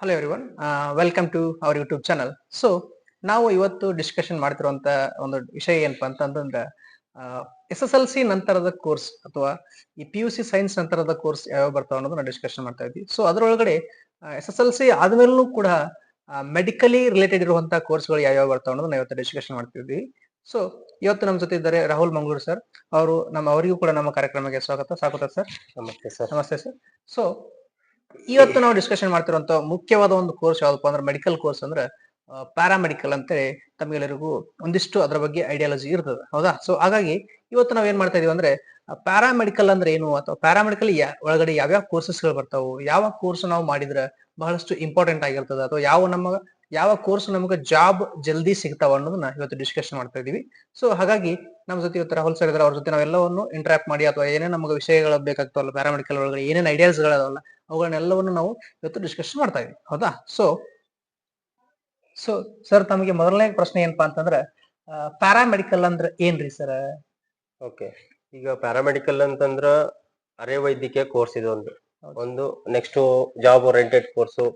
Hello everyone, welcome to our YouTube channel. So ನಾವು ಇವತ್ತು discussion ಮಾಡ್ತಿರುವಂತ ಒಂದು ವಿಷಯ ಏನಪ್ಪಾ ಅಂತಂದ್ರೆ ಎಸ್ ಎಸ್ ಎಲ್ ಸಿ ನಂತರದ ಕೋರ್ಸ್ ಅಥವಾ ಈ ಪಿ ಯು ಸಿ ಸೈನ್ಸ್ ನಂತರದ ಕೋರ್ಸ್ ಯಾವ ಬರ್ತಾವ ಅನ್ನೋದನ್ನ ಡಿಸ್ಕಷನ್ ಮಾಡ್ತಾ ಇದ್ವಿ. ಸೊ ಅದರೊಳಗಡೆ ಎಸ್ ಎಸ್ ಎಲ್ ಸಿ ಆದ್ಮೇಲೂ ಕೂಡ ಮೆಡಿಕಲಿ ರಿಲೇಟೆಡ್ ಇರುವಂತಹ ಕೋರ್ಸ್ಗಳು ಯಾವ್ಯಾವ ಬರ್ತಾವ ಅನ್ನೋದನ್ನ ಇವತ್ತು ಡಿಸ್ಕಷನ್ ಮಾಡ್ತಿದ್ವಿ. ಸೊ ಇವತ್ತು ನಮ್ಮ ಜೊತೆ ಇದ್ದಾರೆ ರಾಹುಲ್ ಮಂಗಳೂರು ಸರ್. ಅವರಿಗೂ ಕೂಡ ನಮ್ಮ ಕಾರ್ಯಕ್ರಮಕ್ಕೆ ಸ್ವಾಗತ ಸರ್. ನಮಸ್ತೆ ಸರ್. ನಮಸ್ತೆ ಸರ್. ಸೊ ಇವತ್ತು ನಾವು ಡಿಸ್ಕಷನ್ ಮಾಡ್ತಿರುವಂತ ಮುಖ್ಯವಾದ ಒಂದು ಕೋರ್ಸ್ ಯಾವ್ದಪ್ಪ ಅಂದ್ರೆ ಮೆಡಿಕಲ್ ಕೋರ್ಸ್ ಅಂದ್ರೆ ಪ್ಯಾರಾಮೆಡಿಕಲ್ ಅಂತೇಳಿ ತಮಗೆಲ್ಲರಿಗೂ ಒಂದಿಷ್ಟು ಅದರ ಬಗ್ಗೆ ಐಡಿಯಾಲಜಿ ಇರ್ತದೆ, ಹೌದಾ? ಸೊ ಹಾಗಾಗಿ ಇವತ್ತು ನಾವ್ ಏನ್ ಮಾಡ್ತಾ ಇದೀವಿ ಅಂದ್ರೆ ಪ್ಯಾರಾಮೆಡಿಕಲ್ ಅಂದ್ರೆ ಏನು, ಅಥವಾ ಪ್ಯಾರಾಮೆಡಿಕಲ್ ಒಳಗಡೆ ಯಾವ್ಯಾವ ಕೋರ್ಸಸ್ ಗಳು ಬರ್ತಾವು, ಯಾವ ಕೋರ್ಸ್ ನಾವು ಮಾಡಿದ್ರೆ ಬಹಳಷ್ಟು ಇಂಪಾರ್ಟೆಂಟ್ ಆಗಿರ್ತದೆ, ಅಥವಾ ಯಾವ ಕೋರ್ಸ್ ನಮಗೆ ಜಾಬ್ ಜಲ್ದಿ ಸಿಗ್ತಾವ ಅನ್ನೋದನ್ನ ಇವತ್ತು ಡಿಸ್ಕಷನ್ ಮಾಡ್ತಾ ಇದೀವಿ. ಸೊ ಹಾಗಾಗಿ ನಮ್ಮ ಜೊತೆ ಇವತ್ತು ರಾಹುಲ್ ಸರ್ ಇದ್ದಾರೆ. ಅವ್ರ ಜೊತೆ ನಾವೆಲ್ಲವನ್ನು ಇಂಟ್ರಾಕ್ಟ್ ಮಾಡಿ ಅಥವಾ ಏನೇನ್ ನಮಗೆ ವಿಷಯಗಳು ಬೇಕಾಗ್ತಾವಲ್ಲ ಪ್ಯಾರಾಮೆಡಿಕಲ್ ಒಳಗಡೆ ಏನೇನ್ ಐಡಿಯಾಸ್ ಗಳದಾವಲ್ಲ ಅವುಗಳನ್ನೆಲ್ಲವನ್ನು ನಾವು ಇವತ್ತು ಡಿಸ್ಕಸ್ ಮಾಡ್ತಾ ಇದೀವಿ, ಹೌದಾ? ಸೊ ಸೊ ಸರ್, ತಮಗೆ ಮೊದಲನೇ ಪ್ರಶ್ನೆ ಏನಪ್ಪಾ ಅಂತಂದ್ರೆ ಪ್ಯಾರಾಮೆಡಿಕಲ್ ಅಂದ್ರೆ ಏನ್ರಿ ಸರ್? ಓಕೆ, ಈಗ ಪ್ಯಾರಾಮೆಡಿಕಲ್ ಅಂತಂದ್ರ ಅರೆ ವೈದ್ಯಕೀಯ ಕೋರ್ಸ್ ಇದು ಒಂದು ನೆಕ್ಸ್ಟ್ ಜಾಬ್ ಓರಿಯೆಂಟೆಡ್ ಕೋರ್ಸು,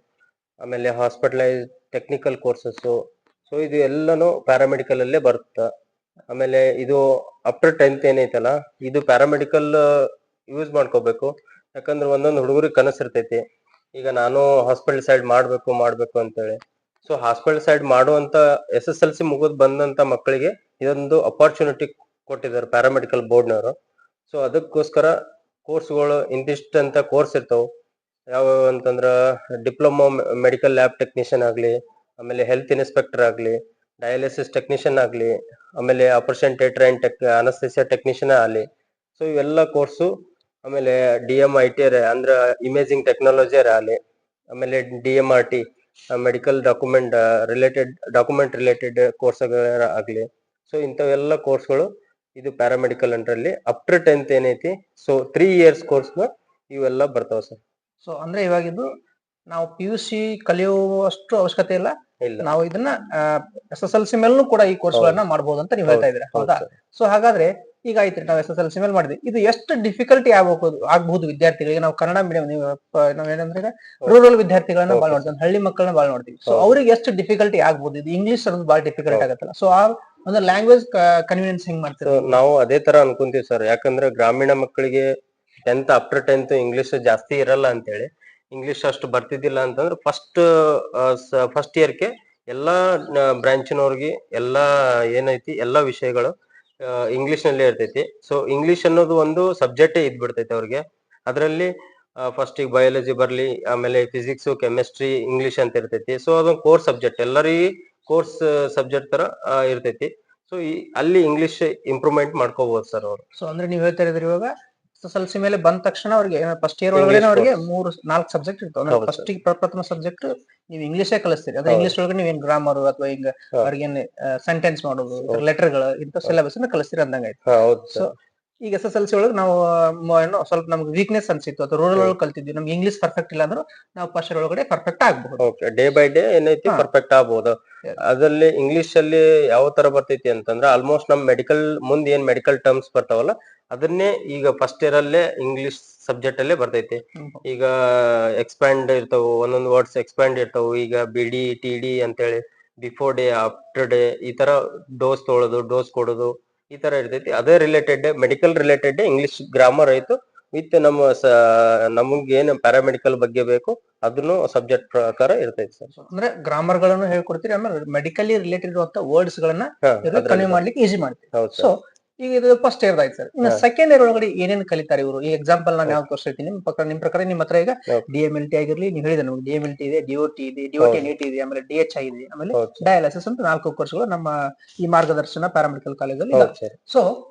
ಆಮೇಲೆ ಹಾಸ್ಪಿಟಲೈಸ್ ಟೆಕ್ನಿಕಲ್ ಕೋರ್ಸಸ್. ಸೊ ಇದು ಎಲ್ಲಾನು ಪ್ಯಾರಾಮೆಡಿಕಲ್ ಅಲ್ಲೇ ಬರುತ್ತೆ. ಆಮೇಲೆ ಇದು ಆಫ್ಟರ್ 10th ಏನೈತಲ್ಲ, ಇದು ಪ್ಯಾರಾಮೆಡಿಕಲ್ ಯೂಸ್ ಮಾಡ್ಕೋಬೇಕು. ಯಾಕಂದ್ರೆ ಒಂದೊಂದು ಹುಡುಗರಿಗೆ ಕನಸಿರ್ತೈತಿ, ಈಗ ನಾನು ಹಾಸ್ಪಿಟಲ್ ಸೈಡ್ ಮಾಡ್ಬೇಕು ಅಂತೇಳಿ. ಸೊ ಹಾಸ್ಪಿಟಲ್ ಸೈಡ್ ಮಾಡುವಂತ SSLC ಮುಗಿದ್ ಬಂದಂತ ಮಕ್ಕಳಿಗೆ ಇದೊಂದು ಅಪಾರ್ಚುನಿಟಿ ಕೊಟ್ಟಿದ್ದಾರೆ ಪ್ಯಾರಾಮೆಡಿಕಲ್ ಬೋರ್ಡ್ನವರು. ಸೊ ಅದಕ್ಕೋಸ್ಕರ ಕೋರ್ಸ್ಗಳು ಇಂತಿಷ್ಟ ಅಂತ ಕೋರ್ಸ್ ಇರ್ತಾವ. ಯಾವ್ಯಾವ ಅಂತಂದ್ರ ಡಿಪ್ಲೊಮಾ ಮೆಡಿಕಲ್ ಲ್ಯಾಬ್ ಟೆಕ್ನಿಷಿಯನ್ ಆಗ್ಲಿ, ಆಮೇಲೆ ಹೆಲ್ತ್ ಇನ್ಸ್ಪೆಕ್ಟರ್ ಆಗ್ಲಿ, ಡಯಾಲಿಸಿಸ್ ಟೆಕ್ನಿಷಿಯನ್ ಆಗ್ಲಿ, ಆಮೇಲೆ operation theatre and anaesthesia technician ಆಗ್ಲಿ. ಸೊ ಇವೆಲ್ಲ ಕೋರ್ಸು. ಆಮೇಲೆ DMIT ಅಂದ್ರ ಇಮೇಜಿಂಗ್ ಟೆಕ್ನಾಲಜಿ ಆಗ್ಲಿ, ಆಮೇಲೆ DMRT medical document related course ಆಗ್ಲಿ. ಸೊ ಇಂಥವೆಲ್ಲ ಕೋರ್ಸ್ಗಳು ಇದು ಪ್ಯಾರಾಮೆಡಿಕಲ್ ಅಂಡ್ರಲ್ಲಿ ಆಫ್ಟರ್ 10th ಏನೈತಿ. ಸೊ 3 years ಕೋರ್ಸ್ ಇವೆಲ್ಲ ಬರ್ತಾವ ಸರ್. ಸೊ ಅಂದ್ರೆ ಇವಾಗಿದ್ದು ನಾವು ಪಿ ಯು ಸಿ ಕಲಿಯುವಷ್ಟು ಅವಶ್ಯಕತೆ ಇಲ್ಲ, ನಾವು ಇದನ್ನ SSLC ಮೇಲೂ ಕೂಡ ಈ ಕೋರ್ಸ್ ಗಳನ್ನ ಮಾಡಬಹುದು ಅಂತ ನೀವು ಹೇಳ್ತಾ ಇದ್ದೀರಾ, ಹೌದಾ? ಸೊ ಹಾಗಾದ್ರೆ ಈಗ ಆಯ್ತು, ನಾವು SSLC ಮೇಲೆ ಮಾಡಿದ್ವಿ, ಇದು ಎಷ್ಟು ಡಿಫಿಕಲ್ಟಿ ಆಗ್ಬಹುದು ವಿದ್ಯಾರ್ಥಿಗಳಿಗೆ? ನಾವು ಕನ್ನಡ ಮೀಡಿಯಂ, ನಾವೇನಂದ್ರೆ ರೂರಲ್ ವಿದ್ಯಾರ್ಥಿಗಳನ್ನ ಬಾಳ್ ನೋಡ್ತೀವಿ, ಹಳ್ಳಿ ಮಕ್ಕಳನ್ನ ಬಾಳ್ ನೋಡ್ತೀವಿ. ಸೊ ಅವ್ರಿಗೆ ಎಷ್ಟು ಡಿಫಿಕಲ್ಟಿ ಆಗ್ಬಹುದು? ಇದು ಇಂಗ್ಲಿಷ್ ಅನ್ನೋದು ಬಹಳ ಡಿಫಿಕಲ್ಟ್ ಆಗತ್ತಲ್ಲ. ಸೊ ಆ ಒಂದು ಲ್ಯಾಂಗ್ವೇಜ್ ಕನ್ವೀನಿಯನ್ಸ್ ಹೆಂಗ್ ಮಾಡ್ತೀವಿ? ನಾವು ಅದೇ ತರ ಅನ್ಕೊಂತೀವಿ ಸರ್. ಯಾಕಂದ್ರೆ ಗ್ರಾಮೀಣ ಮಕ್ಕಳಿಗೆ ಆಫ್ಟರ್ 10th ಇಂಗ್ಲಿಷ್ ಜಾಸ್ತಿ ಇರಲ್ಲ ಅಂತೇಳಿ, ಇಂಗ್ಲಿಷ್ ಅಷ್ಟು ಬರ್ತಿದ್ದಿಲ್ಲ ಅಂತಂದ್ರೆ ಫಸ್ಟ್ ಇಯರ್ಗೆ ಎಲ್ಲಾ ಬ್ರಾಂಚಿನವ್ರಿಗೆ ಎಲ್ಲಾ ಏನೈತಿ ಎಲ್ಲಾ ವಿಷಯಗಳು ಇಂಗ್ಲಿಷ್ ನಲ್ಲೇ ಇರ್ತೈತಿ. ಸೊ ಇಂಗ್ಲಿಷ್ ಅನ್ನೋದು ಒಂದು ಸಬ್ಜೆಕ್ಟೇ ಇದ್ಬಿಡ್ತೈತಿ ಅವ್ರಿಗೆ. ಅದರಲ್ಲಿ ಫಸ್ಟ್ ಈಗ ಬಯಾಲಜಿ ಬರ್ಲಿ, ಆಮೇಲೆ ಫಿಸಿಕ್ಸ್, ಕೆಮಿಸ್ಟ್ರಿ, ಇಂಗ್ಲಿಷ್ ಅಂತ ಇರ್ತೈತಿ. ಸೊ ಅದೊಂದು ಕೋರ್ಸ್ ಸಬ್ಜೆಕ್ಟ್, ಎಲ್ಲರಿಗೂ ಕೋರ್ಸ್ ಸಬ್ಜೆಕ್ಟ್ ತರ ಇರ್ತೈತಿ. ಸೊ ಅಲ್ಲಿ ಇಂಗ್ಲಿಷ್ ಇಂಪ್ರೂವ್ಮೆಂಟ್ ಮಾಡ್ಕೋಬಹುದು ಸರ್ ಅವರು. ಸೊ ಅಂದ್ರೆ ನೀವ್ ಹೇಳ್ತಾ ಇದ್ರಿ ಇವಾಗ SSLC ಮೇಲೆ ಬಂದ ತಕ್ಷಣ ಅವ್ರಿಗೆ ಫಸ್ಟ್ ಇಯರ್ ಒಳಗಡೆ ಅವ್ರಿಗೆ 3-4 ಸಬ್ಜೆಕ್ಟ್ ಇರ್ತಾವ. ಫಸ್ಟ್ ಪ್ರಥಮ ಸಬ್ಜೆಕ್ಟ್ ನೀವು ಇಂಗ್ಲಿಷೇ ಕಲಿಸ್ತೀರಿ. ಅದ್ರ ಇಂಗ್ಲಿಷ್ ಒಳಗಡೆ ನೀವೇನ್ ಗ್ರಾಮರ್ ಅಥವಾ ಹಿಂಗ ಅವ್ರಿಗೆ ಸೆಂಟೆನ್ಸ್ ಮಾಡೋದು, ಲೆಟರ್ಗಳು, ಇಂಥ ಸಿಲೆಬಸ್ ಅನ್ನ ಕಲಿಸ್ತೀರಿ ಅಂದಂಗಾಯ್ತು. ಸೊ ಈಗ SSLC ಒಳಗೆ ನಾವು ಏನೋ ಸ್ವಲ್ಪ ನಮ್ಗೆ ವೀಕ್ನೆಸ್ ಅನ್ಸಿತ್ತು, ಅಥವಾ ರೂರಲ್ ಒಳಗೆ ಕಲ್ತಿದ್ವಿ, ನಮ್ಗೆ ಇಂಗ್ಲಿಷ್ ಪರ್ಫೆಕ್ಟ್ ಇಲ್ಲ ಅಂದ್ರೆ ನಾವು ಫಸ್ಟ್ ಇಯರ್ ಒಳಗಡೆ ಪರ್ಫೆಕ್ಟ್ ಆಗ್ಬಹುದು. ಡೇ ಬೈ ಡೇ ಏನೈತಿ ಪರ್ಫೆಕ್ಟ್ ಆಗ್ಬಹುದು. ಅದ್ರಲ್ಲಿ ಇಂಗ್ಲಿಷ್ ಅಲ್ಲಿ ಯಾವ ತರ ಬರ್ತೈತಿ ಅಂತಂದ್ರೆ ಆಲ್ಮೋಸ್ಟ್ ನಮ್ ಮುಂದ್ ಏನ್ ಮೆಡಿಕಲ್ ಟರ್ಮ್ಸ್ ಬರ್ತಾವಲ್ಲ ಅದನ್ನೇ ಈಗ ಫಸ್ಟ್ ಇಯರ್ ಅಲ್ಲೇ ಇಂಗ್ಲಿಷ್ ಸಬ್ಜೆಕ್ಟ್ ಅಲ್ಲೇ ಬರ್ತೈತಿ. ಈಗ ಎಕ್ಸ್ಪ್ಯಾಂಡ್ ಇರ್ತಾವು, ಒಂದೊಂದು ವರ್ಡ್ಸ್ ಎಕ್ಸ್ಪ್ಯಾಂಡ್ ಇರ್ತಾವು. ಈಗ BD TD ಅಂತೇಳಿ ಬಿಫೋರ್ ಡೇ, ಆಫ್ಟರ್ ಡೇ, ಈ ತರ ಡೋಸ್ ತೊಗೊಳೋದು, ಡೋಸ್ ಕೊಡೋದು, ಈ ತರ ಇರ್ತೈತಿ. ಅದೇ related medical related English grammar ಆಯ್ತು ವಿತ್ ನಮ್ಗೆ ಏನ್ ಪ್ಯಾರಾಮೆಡಿಕಲ್ ಬಗ್ಗೆ ಬೇಕು ಅದನ್ನು ಸಬ್ಜೆಕ್ಟ್ ಪ್ರಕಾರ ಇರ್ತೈತಿ ಸರ್. ಅಂದ್ರೆ ಗ್ರಾಮರ್ ಗಳನ್ನು ಹೇಳ್ಕೊಡ್ತೀರಿ, ಆಮೇಲೆ ಮೆಡಿಕಲಿ ರಿಲೇಟೆಡ್ ಇರುವಂತ ವರ್ಡ್ಸ್ ಗಳನ್ನ ಕನ್ವೆ ಮಾಡ್ಲಿಕ್ಕೆ ಈಸಿ ಮಾಡ್ತೀವಿ. ಸೊ ಈಗ ಇದು ಫಸ್ಟ್ ಇಯರ್ ಆಯ್ತು ಸರ್. ಇನ್ನು ಸೆಕೆಂಡ್ ಇಯರ್ ಒಳಗಡೆ ಏನೇನ್ ಕಲಿತಾರೆ ಇವರು? ಈ ಎಕ್ಸಾಂಪಲ್ ನಾನು ಯಾವ್ದು ತೋರಿಸ್ತೀನಿ ನಿಮ್ ಪ್ರಕಾರ ನಿಮ್ಮ ಹತ್ರ ಈಗ DMLT ಆಗಿರ್ಲಿ, ನೀವು ಹೇಳಿದ ನಮ್ಗೆ DMLT ಇದೆ, DOT ಇದೆ, DOT NET ಇದೆ, ಆಮೇಲೆ DHI ಇದೆ, ಆಮೇಲೆ ಡಯಾಲಿಸಿಸ್ ಅಂತ 4 ಕೋರ್ಸ್ಗಳು ನಮ್ಮ ಈ ಮಾರ್ಗದರ್ಶನ ಪ್ಯಾರಾಮೆಡಿಕಲ್ ಕಾಲೇಜಲ್ಲಿ ಇದೆ. ಸೊ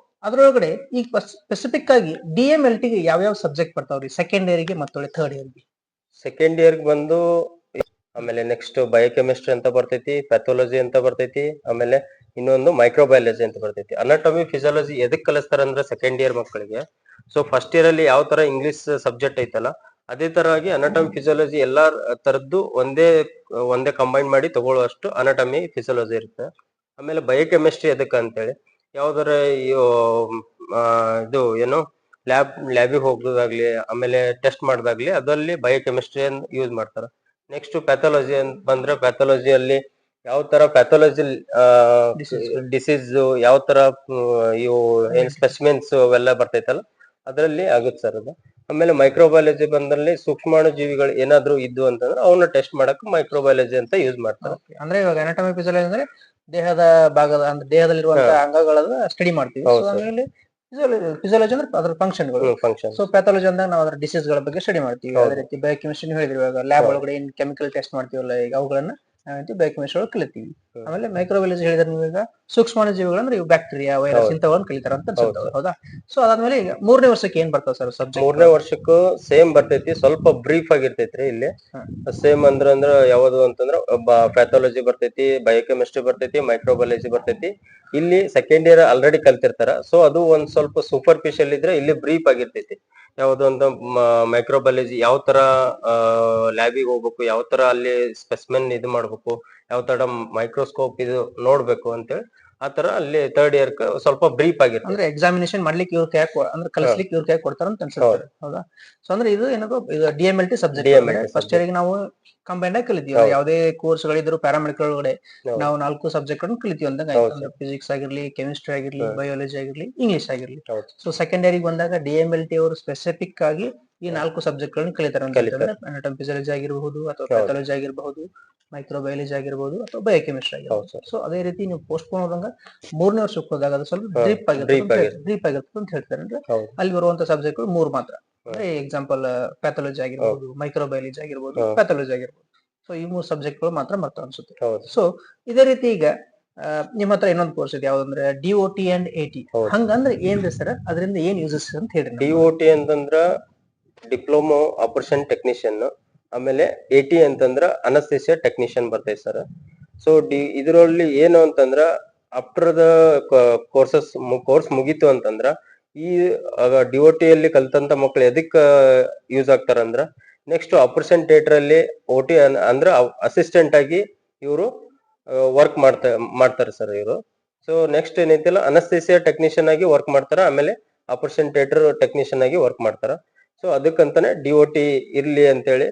ಅದ್ರೊಳಗಡೆ ಈಗ ಸ್ಪೆಸಿಫಿಕ್ ಆಗಿ DMLT ಗೆ ಯಾವ್ಯಾವ ಸಬ್ಜೆಕ್ಟ್ ಬರ್ತಾವ್ರಿ ಸೆಕೆಂಡ್ ಇಯರ್ ಗೆ ಮತ್ತು ಥರ್ಡ್ ಇಯರ್ ಗೆ? ಸೆಕೆಂಡ್ ಇಯರ್ ಬಂದು ಆಮೇಲೆ ನೆಕ್ಸ್ಟ್ ಬಯೋಕೆಮಿಸ್ಟ್ರಿ ಅಂತ ಬರ್ತೈತಿ, ಪ್ಯಾಥಾಲಜಿ ಅಂತ ಬರ್ತೈತಿ, ಆಮೇಲೆ ಇನ್ನೊಂದು ಮೈಕ್ರೋಬಯಾಲಜಿ ಅಂತ ಬರ್ತೈತಿ. ಅನಾಟಮಿ ಫಿಸಿಯಾಲಜಿ ಎದಕ್ ಕಲಿಸ್ತಾರ ಅಂದ್ರೆ ಸೆಕೆಂಡ್ ಇಯರ್ ಮಕ್ಕಳಿಗೆ. ಸೊ ಫಸ್ಟ್ ಇಯರ್ ಅಲ್ಲಿ ಯಾವ ತರ ಇಂಗ್ಲಿಷ್ ಸಬ್ಜೆಕ್ಟ್ ಐತಲ್ಲ ಅದೇ ತರವಾಗಿ ಅನಾಟಮಿ ಫಿಸಿಯಾಲಜಿ ಎಲ್ಲಾ ತರದ್ದು ಒಂದೇ ಕಂಬೈನ್ ಮಾಡಿ ತಗೊಳ್ಳುವಷ್ಟು ಅನಾಟಮಿ ಫಿಸಿಯಾಲಜಿ ಇರುತ್ತೆ. ಆಮೇಲೆ ಬಯೋಕೆಮಿಸ್ಟ್ರಿ ಎದಕ್ಕ ಅಂತೇಳಿ ಯಾವ್ದಾರ ಇದು ಏನು ಲ್ಯಾಬಿಗೆ ಹೋಗೋದಾಗ್ಲಿ, ಆಮೇಲೆ ಟೆಸ್ಟ್ ಮಾಡೋದಾಗ್ಲಿ, ಅದಲ್ಲಿ ಬಯೋಕೆಮಿಸ್ಟ್ರಿ ಯೂಸ್ ಮಾಡ್ತಾರ. ನೆಕ್ಸ್ಟ್ ಪ್ಯಾಥಾಲಜಿ ಅಂತ ಬಂದ್ರೆ ಪ್ಯಾಥಾಲಜಿಯಲ್ಲಿ ಯಾವ ತರ ಪ್ಯಾಥಾಲಜಿ Disease. ಡಿಸೀಸ್ ಯಾವ ತರ ಇವು ಏನ್ ಸ್ಪೆಸಿಮೆನ್ಸ್ ಅವೆಲ್ಲ ಬರ್ತೈತಲ್ಲ ಅದರಲ್ಲಿ ಆಗುತ್ತೆ ಸರ್ ಅದು. ಆಮೇಲೆ ಮೈಕ್ರೋಬಯಾಲಜಿ ಬಂದಲ್ಲಿ ಸೂಕ್ಷ್ಮಾಣು ಜೀವಿಗಳು ಏನಾದ್ರು ಇದ್ದು ಅಂತಂದ್ರೆ ಅವನ್ನ ಟೆಸ್ಟ್ ಮಾಡಕ್ ಮೈಕ್ರೋಬಯಾಲಜಿ ಅಂತ ಯೂಸ್ ಮಾಡ್ತಾರೆ. Okay. ಅಂದ್ರೆ ಇವಾಗ anatomy physiology ಅಂದ್ರೆ ದೇಹದ ಭಾಗದ ಅಂದ್ರೆ ದೇಹದಲ್ಲಿರುವಂತಹ ಅಂಗಗಳ ಸ್ಟಡಿ ಮಾಡ್ತೀವಿ. ಹೌದು ಸೊ sir. ಆಮೇಲೆ ಫಿಸಿಯಾಲಜಿ ಅಂದ್ರೆ ಅದರ ಫಂಕ್ಷನ್ಗಳು. ಫಂಕ್ಷನ್ ಸೊ ಪ್ಯಾಥಾಲಜಿ ಅಂದಾಗ ನಾವು ಅದರ ಡಿಸೀಸ್ ಗಳ ಬಗ್ಗೆ ಸ್ಟಡಿ ಮಾಡ್ತೀವಿ. ಹೌದು. ಅದೇ ರೀತಿ ಬಯೋಕೆಮಿಸ್ಟ್ರಿ ಹೇಳಿದ್ರಿ, ಇವಾಗ ಲ್ಯಾಬ್ ಹೌದು. ಒಳಗಡೆ ಏನ್ ಕೆಮಿಕಲ್ ಟೆಸ್ಟ್ ಮಾಡ್ತೀವಲ್ಲ ಈಗ ಅವುಗಳನ್ನ ನಾವೇಂತಿ ಬಯೋಕೆಮಿಸ್ಟ್ರಿ ಒಳಗೆ ಕಲಿತೀವಿ. ಹ್ಮ್. ಆಮೇಲೆ ಮೈಕ್ರೋಬಯಾಲಜಿ ಹೇಳಿದ್ರೆ ನೀವು ಈಗ ಸೂಕ್ಷ್ಮಾಣು ಜೀವಿಗಳು ಅಂದ್ರೆ ಇವು ಬ್ಯಾಕ್ಟೀರಿಯಾ, ವೈರಸ್ ಹೌದು. ಇಂಥವನ್ನ ಕಲಿತಾರ ಅಂತ ಅನ್ಸುತ್ತೆ. ಹೌದು. ಹೌದಾ? ಸೊ ಅದಾದ್ಮೇಲೆ ಈಗ 3ನೇ ವರ್ಷಕ್ಕೆ ಏನ್ ಬರ್ತಾವ ಸರ್ ಸಬ್ಜೆಕ್ಟ್? 3ನೇ ವರ್ಷಕ್ಕೂ ಸೇಮ್ ಬರ್ತೈತಿ, ಸ್ವಲ್ಪ ಬ್ರೀಫ್ ಆಗಿರ್ತೈತ್ರಿ ಇಲ್ಲಿ. ಸೇಮ್ ಅಂದ್ರ ಯಾವುದು ಅಂತಂದ್ರ ಪ್ಯಾಥಾಲಜಿ ಬರ್ತೈತಿ, ಬಯೋಕೆಮಿಸ್ಟ್ರಿ ಬರ್ತೈತಿ, ಮೈಕ್ರೋಬಯಾಲಜಿ ಬರ್ತೈತಿ. ಇಲ್ಲಿ ಸೆಕೆಂಡ್ ಇಯರ್ ಆಲ್ರೆಡಿ ಕಲ್ತಿರ್ತಾರ, ಸೊ ಅದು ಒಂದ್ ಸ್ವಲ್ಪ ಸೂಪರ್ಫಿಷಿಯಲ್ ಇದ್ರೆ ಇಲ್ಲಿ ಬ್ರೀಫ್ ಆಗಿರ್ತೈತಿ. ಯಾವ್ದು ಅಂತ ಮೈಕ್ರೋಬಯಾಲಜಿ ಯಾವ ತರ ಲ್ಯಾಬಿಗೆ ಹೋಗ್ಬೇಕು, ಯಾವ ತರ ಅಲ್ಲಿ ಸ್ಪೆಸಿಮೆನ್ ಇದು ಮಾಡ್ಬೇಕು, ಯಾವ ತರ ಮೈಕ್ರೋಸ್ಕೋಪ್ ಇದು ನೋಡ್ಬೇಕು ಅಂತೇಳಿ ಆ ತರ ಅಲ್ಲಿ ಥರ್ಡ್ ಇಯರ್ ಸ್ವಲ್ಪ ಬ್ರೀಫ್ ಆಗಿರ್ತದೆ. ಅಂದ್ರೆ ಎಕ್ಸಾಮಿನೇಷನ್ ಮಾಡ್ಲಿಕ್ಕೆ ಇವ್ರ ಕೈ ಅಂದ್ರೆ ಕಲಿಸ್ಲಿಕ್ಕೆ ಇವ್ರ ಕೈ ಕೊಡ್ತಾರ ಅಂತ ಅನ್ಸುತ್ತೆ. ಹೌದಾ? ಸೊ ಅಂದ್ರೆ ಇದು ಏನದು ಇದು DMLT subject. DMLT first year ನಾವು ಕಂಬೈನ್ ಆಗಿ ಕಲಿತೀವಿ. ಹೌದು. ಯಾವುದೇ ಕೋರ್ಸ್ ಗಳಿದ್ರು ಪ್ಯಾರಾಮೆಡಿಕಲ್ ಒಳಗಡೆ ಹೌದು. ನಾವು 4 ಸಬ್ಜೆಕ್ಟ್ ಗಳನ್ನು ಕಲಿತೀವಿ ಅಂದಂಗ ಹೌದು ಅಂದ್ರೆ ಫಿಸಿಕ್ಸ್ ಆಗಿರ್ಲಿ, ಕೆಮಿಸ್ಟ್ರಿ ಆಗಿರ್ಲಿ, ಹ್ಮ್. ಬಯಾಲಜಿ ಆಗಿರ್ಲಿ, ಇಂಗ್ಲಿಷ್ ಆಗಿರ್ಲಿ. ಹೌದು. ಸೊ ಸೆಕೆಂಡ್ ಇಯರ್ ಬಂದಾಗ DMLT ಅವರು ಸ್ಪೆಸಿಫಿಕ್ ಆಗಿ ಈ 4 ಸಬ್ಜೆಕ್ಟ್ ಗಳನ್ನ ಕಲಿತಾರೆ ಅಂತ. ಕಲಿತಾರೆ. ಅನಾಟಮಿ ಫಿಸಿಯಾಲಜಿ ಆಗಿರಬಹುದು, ಅಥವಾ ಹೌದು. ಪ್ಯಾಥಾಲಜಿ ಆಗಿರಬಹುದು, ಮೈಕ್ರೋಬಯಾಲಜಿ ಆಗಿರಬಹುದು, ಅಥವಾ ಬಯೋಕೆಮಿಸ್ಟ್ರಿ ಆಗಿರಬಹುದು. ಹೌದು ಸರ್. ಸೊ ಅದೇ ರೀತಿ ನೀವು ಪೋಸ್ಟ್ ಪೋನ್ ಹೋದಂಗ 3ನೇ ವರ್ಷಕ್ಕೆ ಹೋದಾಗ ಅದು ಸ್ವಲ್ಪ ಹಾ, ಡ್ರೀಪ್ deep ಆಗಿರುತ್ತೆ. ಆಗಿರುತ್ತೆ ಅಂತ ಹೇಳ್ತಾರೆ. ಅಂದ್ರೆ ಹೌದು. ಅಲ್ಲಿ ಬರುವಂತ ಸಬ್ಜೆಕ್ಟ್ 3 ಮಾತ್ರ. ಅಂದ್ರೆ ಎಕ್ಸಾಂಪಲ್ ಪ್ಯಾಥಾಲಜಿ ಆಗಿರ್ಬೋದು, ಮೈಕ್ರೋಬಯಾಲಜಿ ಆಗಿರ್ಬೋದು, ಹಾ. ಪ್ಯಾಥಾಲಜಿ ಆಗಿರ್ಬೋದು. ಸೊ ಈ 3 ಸಬ್ಜೆಕ್ಟ್ ಗಳು ಮಾತ್ರ ಬರ್ತಾವ ಅನ್ಸುತ್ತೆ. ಹೌದು. ಸೊ ಇದೇ ರೀತಿ ಈಗ ನಿಮ್ಮ ಹತ್ರ ಇನ್ನೊಂದು ಕೋರ್ಸ್ ಇದೆ, ಯಾವ್ದಂದ್ರೆ DOT ಅಂಡ್ AT. ಹೌದು. ಹಂಗಂದ್ರೆ ಏನ್ರಿ ಸರ್? ಅದರಿಂದ ಏನ್ ಯೂಸಸ್ ಅಂತ ಹೇಳ್ರಿ ನಮ್ಗೆ. DOT ಅಂತಂದ್ರ ಡಿಪ್ಲೊಮೊ ಆಪರೇಷನ್ ಟೆಕ್ನಿಷಿಯನ್, ಆಮೇಲೆ AT ಅಂತಂದ್ರ ಅನಸ್ತೇಸಿಯಾ ಟೆಕ್ನಿಷಿಯನ್ ಬರ್ತೈತಿ ಸರ್. ಸೊ ಇದರಲ್ಲಿ ಏನು ಅಂತಂದ್ರ ಆಫ್ಟರ್ ದ ಕೋರ್ಸ್ ಮುಗೀತು ಅಂತಂದ್ರ ಈ DOT ಅಲ್ಲಿ ಕಲ್ತಂತ ಮಕ್ಳು ಎದಕ್ ಯೂಸ್ ಆಗ್ತಾರ ಅಂದ್ರ ನೆಕ್ಸ್ಟ್ ಆಪರೇಷನ್ ಥಿಯೇಟರ್ ಅಲ್ಲಿ OT ಅಂದ್ರ ಅಸಿಸ್ಟೆಂಟ್ ಆಗಿ ಇವರು ವರ್ಕ್ ಮಾಡ್ತಾರೆ ಸರ್ ಇವರು. ಸೊ ನೆಕ್ಸ್ಟ್ ಏನೈತಿಲ್ಲ ಅನಸ್ತೇಸಿಯಾ ಟೆಕ್ನಿಷಿಯನ್ ಆಗಿ ವರ್ಕ್ ಮಾಡ್ತಾರ, ಆಮೇಲೆ ಆಪರೇಷನ್ ಥಿಯೇಟರ್ ಟೆಕ್ನಿಷಿಯನ್ ಆಗಿ ವರ್ಕ್ ಮಾಡ್ತಾರ. ಸೊ ಅದಕ್ಕಂತಾನೆ DOT ಇರ್ಲಿ ಅಂತೇಳಿ,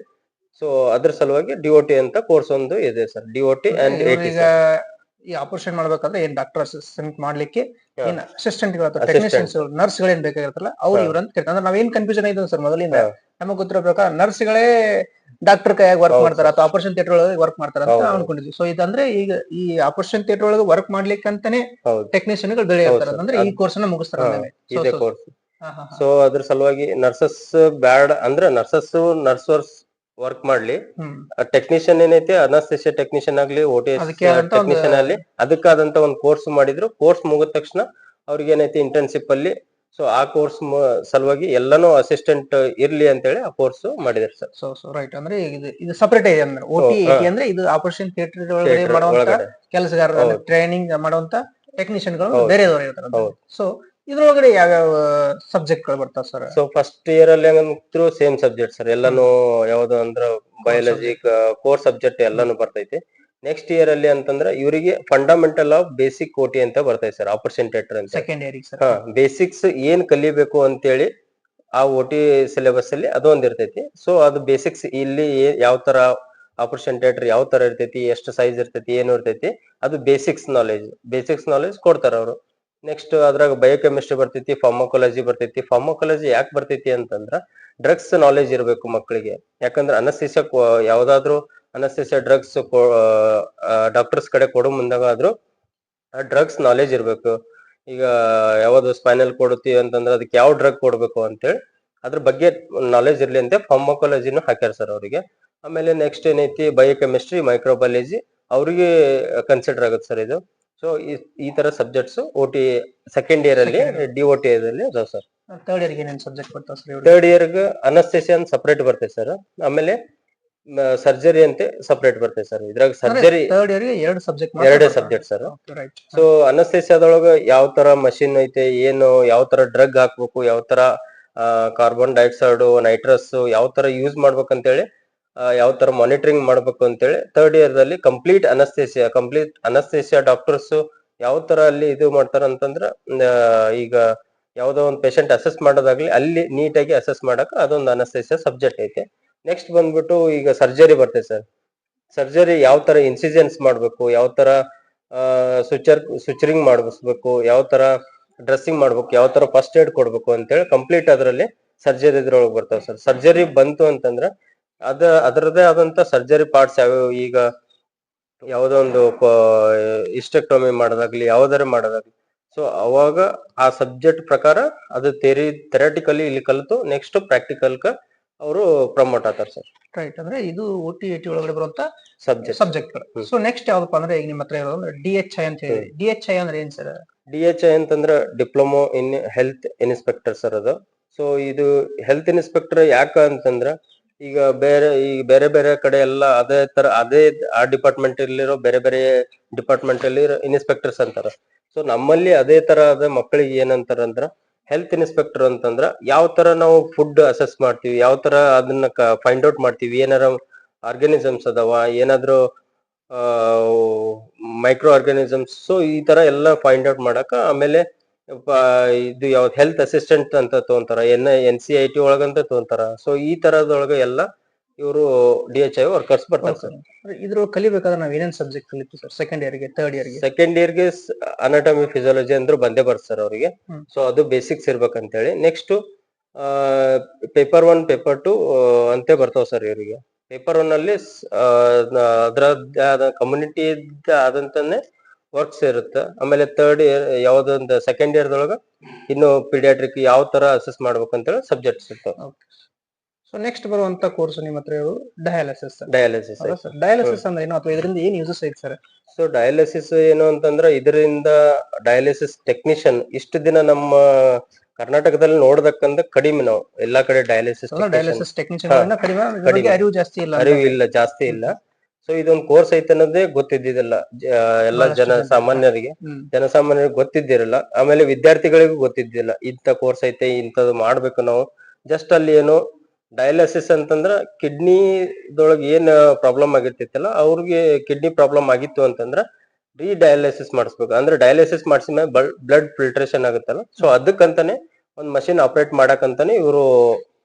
ಸೊ ಅದ್ರ ಸಲುವಾಗಿ DOT ಅಂತ ಕೋರ್ಸ್ ಒಂದು ಇದೆ ಸರ್. DOT and AT. ಈಗ ಈ ಆಪರೇಷನ್ ಮಾಡ್ಬೇಕಾದ್ರೆ ಏನ್ ಡಾಕ್ಟರ್ ಅಸಿಸ್ಟೆಂಟ್ ಮಾಡ್ಲಿಕ್ಕೆ ಹಾ. ಏನ್ ಅಸಿಸ್ಟೆಂಟ್ ಗಳು ಅಥವಾ Assistant. ಟೆಕ್ನಿಷಿಯನ್ಸ್ ನರ್ಸ್ ಗಳು ಏನ್ ಬೇಕಾಗಿರ್ತಲ್ಲ ಅವ್ರು ಹಾ. ಇವ್ರು ಅಂತ ಕೇಳ್ತಾರೆ. ಅಂದ್ರೆ ನಾವೇನ್ ಕನ್ಫ್ಯೂಷನ್ ಐತೆ ಸರ್ ಮೊದಲಿಂದ ಹಾ. ನಮಗ್ ಗೊತ್ತಿರೋ ಪ್ರಕಾರ ನರ್ಸ್ ಗಳೇ ಡಾಕ್ಟರ್ ಕೈಯಾಗಿ ವರ್ಕ್ ಹೌದು ಮಾಡ್ತಾರ ಅಥವಾ ಆಪರೇಷನ್ ಥಿಯೇಟರ್ ಒಳಗೆ ವರ್ಕ್ ಮಾಡ್ತಾರ ಅಂತ ಹೌದು. ಅನ್ಕೊಂಡಿದ್ವಿ. ಸೊ ಇದಂದ್ರೆ ಈಗ ಈ ಆಪರೇಷನ್ ಥಿಯೇಟರ್ ಒಳಗೆ ವರ್ಕ್ ಮಾಡ್ಲಿಕ್ಕೆ ಅಂತಾನೆ ಹೌದು. ಟೆಕ್ನಿಷಿಯನ್ ಗಳು ಬೇರೆ ಹೌದು ಇರ್ತಾರೆ. sir. ಅಂದ್ರೆ ಈ ಕೋರ್ಸ್ ಅನ್ನ ಮುಗಿಸ್ತಾರ ಹಾ, ಅಂದಂಗೆ. So, ಇದೆ so- ಕೋರ್ಸ್. ಹಾ, ಹಾ, ಹಾ. ಸೊ ಅದ್ರ ಸಲುವಾಗಿ ನರ್ಸಸ್ ಬ್ಯಾಡ್ ಅಂದ್ರ ನರ್ಸರ್ಸ್ ವರ್ಕ್ ಮಾಡ್ಲಿ, ಹ್ಮ್. ಟೆಕ್ನಿಷಿಯನ್ ಏನೈತಿ ಅನಸ್ತೇಸಿಯಾ ಟೆಕ್ನಿಷಿಯನ್ ಆಗ್ಲಿ, OT ಅದಕ್ಕೆ ಆದಂತ ಒಂದು- ಟೆಕ್ನಿಷಿಯನ್ ಆಗ್ಲಿ ಅದಕ್ಕಾದಂತ ಒಂದು ಕೋರ್ಸ್ ಮಾಡಿದ್ರು. ಕೋರ್ಸ್ ಮುಗಿದ ತಕ್ಷಣ ಅವ್ರಿಗೆ ಏನೈತಿ ಇಂಟರ್ನ್ಶಿಪ್ ಅಲ್ಲಿ, ಸೊ ಆ ಕೋರ್ಸ್ ಸಲುವಾಗಿ ಎಲ್ಲಾನು ಅಸಿಸ್ಟೆಂಟ್ ಇರ್ಲಿ ಅಂತೇಳಿ ಆ ಕೋರ್ಸ್ ಮಾಡಿದಾರೆ ಸರ್. So right. ಅಂದ್ರೆ ಇದು ಸಪರೇಟ್ ಇದೆ ಅಂದ್ರೆ OT ಹಾ. AT ಅಂದ್ರೆ ಇದು ಆಪರೇಷನ್ ಥಿಯೇಟರ್ ಒಳಗಡೆ Theatre ಮಾಡುವಂತ ಒಳಗಡೆ. ಕೆಲಸಗಾರರ ಹೌದು. ಟ್ರೈನಿಂಗ್ ಮಾಡುವಂತ ಟೆಕ್ನಿಷಿಯನ್ ಗಳು ಹೌದು. ಬೇರೆದವರು ಇರ್ತಾರೆ. ಹೌದು. ಸೊ ಇದ್ರೊಳಗಡೆ ಯಾವ್ಯಾವ ಸಬ್ಜೆಕ್ಟ್ ಗಳು ಬರ್ತಾವ ಸರ್? ಸೊ ಫಸ್ಟ್ ಇಯರ್ ಅಲ್ಲಿ ಹಂಗಂತೂ ಸೇಮ್ ಸಬ್ಜೆಕ್ಟ್ ಸರ್ ಎಲ್ಲಾನು. ಯಾವ್ದು ಅಂದ್ರ ಬಯಾಲಜಿ ಕೋರ್ ಸಬ್ಜೆಕ್ಟ್ ಎಲ್ಲಾನು ಬರ್ತೈತಿ. ನೆಕ್ಸ್ಟ್ ಇಯರ್ ಅಲ್ಲಿ ಅಂತಂದ್ರ ಇವರಿಗೆ ಫಂಡಮೆಂಟಲ್ ಆಫ್ ಬೇಸಿಕ್ OT ಅಂತ ಬರ್ತೈತಿ ಸರ್, ಆಪರೇಷನ್ ಥಿಯೇಟರ್ ಅಂತ. Second year sir. ಹಾ, ಬೇಸಿಕ್ಸ್ ಏನ್ ಕಲಿಬೇಕು ಅಂತೇಳಿ ಆ OT ಸಿಲೆಬಸ್ ಅಲ್ಲಿ ಅದೊಂದ್ ಇರ್ತೈತಿ. ಸೊ ಅದು ಬೇಸಿಕ್ಸ್ ಇಲ್ಲಿ ಯಾವ ತರ ಆಪರೇಷನ್ ಥಿಯೇಟರ್ ಯಾವ ತರ ಇರ್ತೈತಿ, ಎಷ್ಟು ಸೈಜ್ ಇರ್ತೈತಿ, ಏನು ಇರ್ತೈತಿ, ಅದು ಬೇಸಿಕ್ಸ್ ನಾಲೆಜ್ ಕೊಡ್ತಾರ ಅವರು. ನೆಕ್ಸ್ಟ್ ಅದ್ರಾಗ ಬಯೋಕೆಮಿಸ್ಟ್ರಿ ಬರ್ತೈತಿ, ಫಾರ್ಮಕಾಲಜಿ ಬರ್ತೈತಿ. ಫಾರ್ಮಕಾಲಜಿ ಯಾಕೆ ಬರ್ತೈತಿ ಅಂತಂದ್ರ ಡ್ರಗ್ಸ್ ನಾಲೆಜ್ ಇರಬೇಕು ಮಕ್ಕಳಿಗೆ. ಯಾಕಂದ್ರೆ ಅನಸ್ತೇಸಿಯಾ ಯಾವ್ದಾದ್ರು ಅನಸ್ತೇಸಿಯಾ ಡ್ರಗ್ಸ್ ಡಾಕ್ಟರ್ಸ್ ಕಡೆ ಕೊಡೋ ಮುಂದಾಗಾದ್ರೂ ಆ ಡ್ರಗ್ಸ್ ನಾಲೆಜ್ ಇರ್ಬೇಕು. ಈಗ ಯಾವ್ದು ಸ್ಪೈನಲ್ ಕೊಡುತ್ತೀವಿ ಅಂತಂದ್ರೆ ಅದಕ್ಕೆ ಯಾವ ಡ್ರಗ್ ಕೊಡ್ಬೇಕು ಅಂತೇಳಿ ಅದ್ರ ಬಗ್ಗೆ ನಾಲೆಜ್ ಇರ್ಲಿ ಅಂತ ಫಾರ್ಮಕಾಲಜಿನೂ ಹಾಕ್ಯಾರ ಸರ್ ಅವರಿಗೆ. ಆಮೇಲೆ ನೆಕ್ಸ್ಟ್ ಏನೈತಿ ಬಯೋಕೆಮಿಸ್ಟ್ರಿ, ಮೈಕ್ರೋಬಯಾಲಜಿ ಅವ್ರಿಗೆ ಕನ್ಸಿಡರ್ ಆಗುತ್ತೆ ಸರ್ ಇದು. ಸೊ ಈ ತರ ಸಬ್ಜೆಕ್ಟ್ಸ್ OT ಸೆಕೆಂಡ್ ಇಯರ್ ಅಲ್ಲಿ DOT ಅಲ್ಲಿ ಅದಾವ ಸರ್. ಥರ್ಡ್ ಇಯರ್ ಏನೇನ್ ಸಬ್ಜೆಕ್ಟ್ ಬರ್ತಾವ ಸರ್? ಥರ್ಡ್ ಇಯರ್ಗೆ ಅನಸ್ತೇಸಿಯಾ ಅಂತ ಸಪರೇಟ್ ಬರ್ತೈತೆ ಸರ್. ಆಮೇಲೆ ಸರ್ಜರಿ ಅಂತ ಸಪರೇಟ್ ಬರ್ತೈತೆ ಸರ್. ಇದ್ರಾಗ ಸರ್ಜರಿ ಥರ್ಡ್ ಇಯರ್ ಎರಡು ಸಬ್ಜೆಕ್ಟ್ ಎರಡೇ ಸಬ್ಜೆಕ್ಟ್ ಸರ್. ರೈಟ್. ಸೊ ಅನಸ್ತೇಸಿಯಾದೊಳಗ ಯಾವ ತರ ಮಷಿನ್ ಐತೆ, ಏನು ಯಾವ ತರ ಡ್ರಗ್ ಹಾಕ್ಬೇಕು, ಯಾವ ತರ ಕಾರ್ಬನ್ ಡೈಆಕ್ಸೈಡ್, ನೈಟ್ರಸ್ ಯಾವ ತರ ಯೂಸ್ ಮಾಡ್ಬೇಕಂತೇಳಿ, ಯಾವ ತರ ಮಾನಿಟರಿಂಗ್ ಮಾಡ್ಬೇಕು ಅಂತೇಳಿ ಥರ್ಡ್ ಇಯರ್ ದಲ್ಲಿ ಕಂಪ್ಲೀಟ್ ಅನಸ್ತೇಸಿಯಾ ಡಾಕ್ಟರ್ಸ್ ಯಾವ ತರ ಅಲ್ಲಿ ಇದು ಮಾಡ್ತಾರ ಅಂತಂದ್ರ ಈಗ ಯಾವ್ದೋ ಒಂದು ಪೇಷಂಟ್ ಅಸೆಸ್ ಮಾಡೋದಾಗ್ಲಿ ಅಲ್ಲಿ ನೀಟಾಗಿ ಅಸೆಸ್ ಮಾಡಕ್ ಅದೊಂದು ಅನಸ್ತೇಸಿಯಾ ಸಬ್ಜೆಕ್ಟ್ ಐತೆ. ನೆಕ್ಸ್ಟ್ ಬಂದ್ಬಿಟ್ಟು ಈಗ ಸರ್ಜರಿ ಬರ್ತದೆ ಸರ್. ಸರ್ಜರಿ ಯಾವ ತರ ಇನ್ಸಿಜನ್ಸ್ ಮಾಡ್ಬೇಕು, ಯಾವ ತರ ಸುಚರಿಂಗ್ ಮಾಡಿಸ್ಬೇಕು, ಯಾವ ತರ ಡ್ರೆಸ್ಸಿಂಗ್ ಮಾಡ್ಬೇಕು, ಯಾವ ತರ ಫಸ್ಟ್ ಏಡ್ ಕೊಡ್ಬೇಕು ಅಂತೇಳಿ ಕಂಪ್ಲೀಟ್ ಅದರಲ್ಲಿ ಸರ್ಜರಿ ಇದ್ರೊಳಗೆ ಬರ್ತಾವ ಸರ್. ಸರ್ಜರಿ ಬಂತು ಅಂತಂದ್ರ ಅದರದೇ ಆದಂತ ಸರ್ಜರಿ ಪಾರ್ಟ್ಸ್ ಯಾವ್ಯಾವ, ಈಗ ಯಾವುದೋ ಒಂದು ಇಸ್ಟೆಕ್ಟೊಮಿ ಮಾಡೋದಾಗ್ಲಿ, ಯಾವ್ದಾರ ಮಾಡೋದಾಗ್ಲಿ, ಸೊ ಅವಾಗ ಆ ಸಬ್ಜೆಕ್ಟ್ ಪ್ರಕಾರ ಅದು ಥೆರಟಿಕಲಿ ಇಲ್ಲಿ ಕಲಿತು ನೆಕ್ಸ್ಟ್ ಪ್ರಾಕ್ಟಿಕಲ್ ಅವರು ಪ್ರಮೋಟ್ ಆಗ್ತಾರೆ ಸರ್. ರೈಟ್, ಅಂದ್ರೆ ಇದು OT-AT ಒಳಗಡೆ ಬರುವಂತ ಸಬ್ಜೆಕ್ಟ್ ಗಳು. ಸೊ ನೆಕ್ಸ್ಟ್ ಯಾವ್ದಪ್ಪ ಅಂದ್ರೆ ಈಗ ನಿಮ್ಮ ಹತ್ರ ಇರೋದು DHI ಅಂತ ಹೇಳಿ. DHI ಅಂದ್ರೆ ಏನ್ ಸರ್? DHI ಅಂತಂದ್ರ diploma in health inspector sir ಅದು. ಸೊ ಇದು ಹೆಲ್ತ್ ಇನ್ಸ್ಪೆಕ್ಟರ್ ಯಾಕ ಅಂತಂದ್ರ ಈಗ ಬೇರೆ ಬೇರೆ ಕಡೆ ಎಲ್ಲ ಅದೇ ಆ ಡಿಪಾರ್ಟ್ಮೆಂಟ್ ಅಲ್ಲಿರೋ ಬೇರೆ ಬೇರೆ ಡಿಪಾರ್ಟ್ಮೆಂಟ್ ಅಲ್ಲಿ ಇನ್ಸ್ಪೆಕ್ಟರ್ಸ್ ಅಂತಾರ. ಸೊ ನಮ್ಮಲ್ಲಿ ಅದೇ ತರ ಅದ ಮಕ್ಕಳಿಗೆ ಏನಂತಾರ ಅಂದ್ರ ಹೆಲ್ತ್ ಇನ್ಸ್ಪೆಕ್ಟರ್ ಅಂತಂದ್ರ ಯಾವ ತರ ನಾವು ಫುಡ್ ಅಸೆಸ್ ಮಾಡ್ತೀವಿ, ಯಾವ ತರ ಅದನ್ನ ಫೈಂಡ್ ಔಟ್ ಮಾಡ್ತೀವಿ, ಏನಾರ ಆರ್ಗಾನಿಸಮ್ಸ್ ಅದಾವ, ಏನಾದ್ರು ಮೈಕ್ರೋ ಆರ್ಗಾನಿಸಮ್ಸ್, ಸೊ ಈ ತರ ಎಲ್ಲ ಫೈಂಡ್ ಔಟ್ ಮಾಡಕ. ಆಮೇಲೆ ಇದು ಯಾವ್ದು ಹೆಲ್ತ್ ಅಸಿಸ್ಟೆಂಟ್ ಅಂತ ತಗೊಂತಾರ, NCIT ಒಳಗಂತ ತಗೊಂತಾರ. ಸೊ ಈ ತರದೊಳಗ ಎಲ್ಲ ಇವರು DHI ವರ್ಕರ್ಸ್ ಬರ್ತಾರೆ ಸರ್. ಇದ್ರೊಳಗೆ ಕಲಿಬೇಕಾದ್ರೆ ನಾವ್ ಏನೇನ್ ಸಬ್ಜೆಕ್ಟ್ ಕಲಿತೀವಿ ಸರ್? ಸೆಕೆಂಡ್ ಇಯರ್ಗೆ, ಥರ್ಡ್ ಇಯರ್ಗೆ? ಸೆಕೆಂಡ್ ಇಯರ್ಗೆ ಅನಾಟಮಿ ಫಿಸಿಯಾಲಜಿ ಅಂದ್ರೂ ಬಂದೇ ಬರ್ತಾರೆ ಸರ್ ಅವ್ರಿಗೆ. ಸೊ ಅದು ಬೇಸಿಕ್ಸ್ ಇರ್ಬೇಕಂತ ಹೇಳಿ. ನೆಕ್ಸ್ಟ್ ಪೇಪರ್ 1 ಪೇಪರ್ 2 ಅಂತೆ ಬರ್ತಾವ ಸರ್ ಇವರಿಗೆ. ಪೇಪರ್ 1 ಅಲ್ಲಿ ಅದ್ರದ್ದೇ ಆದ ಕಮ್ಯುನಿಟಿ ಆದಂತಾನೆ ವರ್ಕ್ಸ್ ಇರುತ್ತೆ. ಆಮೇಲೆ ಥರ್ಡ್ ಇಯರ್ ಯಾವ್ದೊಂದು ಸೆಕೆಂಡ್ ಇಯರ್ದೊಳಗ ಇನ್ನು ಪೀಡಿಯಾಟ್ರಿಕ್ ಯಾವ ತರ ಅಸೆಸ್ ಮಾಡ್ಬೇಕಂತೇಳಿ ಸಬ್ಜೆಕ್ಟ್ಸ್ ಇರ್ತಾವ. ಸೊ ನೆಕ್ಸ್ಟ್ ಬರುವಂತ ಕೋರ್ಸ್ ನಿಮ್ಮ ಹತ್ರ ಇರೋದು ಡಯಾಲಿಸಿಸ್. ಡಯಾಲಿಸಿಸ್ ಅಂದ್ರೆ ಏನು, ಅಥವಾ ಇದರಿಂದ ಏನ್ ಯೂಸಸ್ ಐತೆ ಸರ್? ಸೊ ಡಯಾಲಿಸಿಸ್ ಏನು ಅಂತಂದ್ರ ಇದರಿಂದ ಡಯಾಲಿಸಿಸ್ ಟೆಕ್ನಿಷಿಯನ್ ಇಷ್ಟು ದಿನ ನಮ್ಮ ಕರ್ನಾಟಕದಲ್ಲಿ ನೋಡದಕ್ಕಂದ ಕಡಿಮೆ, ನಾವು ಎಲ್ಲಾ ಕಡೆ ಡಯಾಲಿಸಿಸ್ ಟೆಕ್ನಿಷಿಯನ್ ಕಡಿಮೆ, ಅರಿವು ಜಾಸ್ತಿ ಇಲ್ಲ, ಅರಿವು ಇಲ್ಲ, ಜಾಸ್ತಿ ಇಲ್ಲ. ಸೊ ಇದೊಂದು ಕೋರ್ಸ್ ಐತೆ ಅನ್ನೋದೇ ಗೊತ್ತಿದ್ದಿಲ್ಲ ಎಲ್ಲ ಜನಸಾಮಾನ್ಯರಿಗೆ ಗೊತ್ತಿದ್ದಿರಲ್ಲ. ಆಮೇಲೆ ವಿದ್ಯಾರ್ಥಿಗಳಿಗೂ ಗೊತ್ತಿದ್ದಿಲ್ಲ ಇಂಥ ಕೋರ್ಸ್ ಐತೆ, ಇಂಥದ್ದು ಮಾಡ್ಬೇಕು ನಾವು. ಜಸ್ಟ್ ಅಲ್ಲಿ ಏನು ಡಯಾಲಿಸಿಸ್ ಅಂತಂದ್ರ ಕಿಡ್ನಿದೊಳಗೆ ಏನ್ ಪ್ರಾಬ್ಲಮ್ ಆಗಿರ್ತಿತ್ತಲ್ಲ, ಅವ್ರಿಗೆ ಕಿಡ್ನಿ ಪ್ರಾಬ್ಲಮ್ ಆಗಿತ್ತು ಅಂತಂದ್ರ ಡಯಾಲಿಸಿಸ್ ಮಾಡಿಸ್ಬೇಕು. ಅಂದ್ರೆ ಡಯಾಲಿಸಿಸ್ ಮಾಡಿಸಿದ್ಮೇಲೆ ಬ್ಲಡ್ ಫಿಲ್ಟ್ರೇಷನ್ ಆಗುತ್ತಲ್ಲ, ಸೊ ಅದಕ್ಕಂತಾನೆ ಒಂದ್ ಮಷಿನ್ ಆಪರೇಟ್ ಮಾಡಕಂತಾನೆ ಇವರು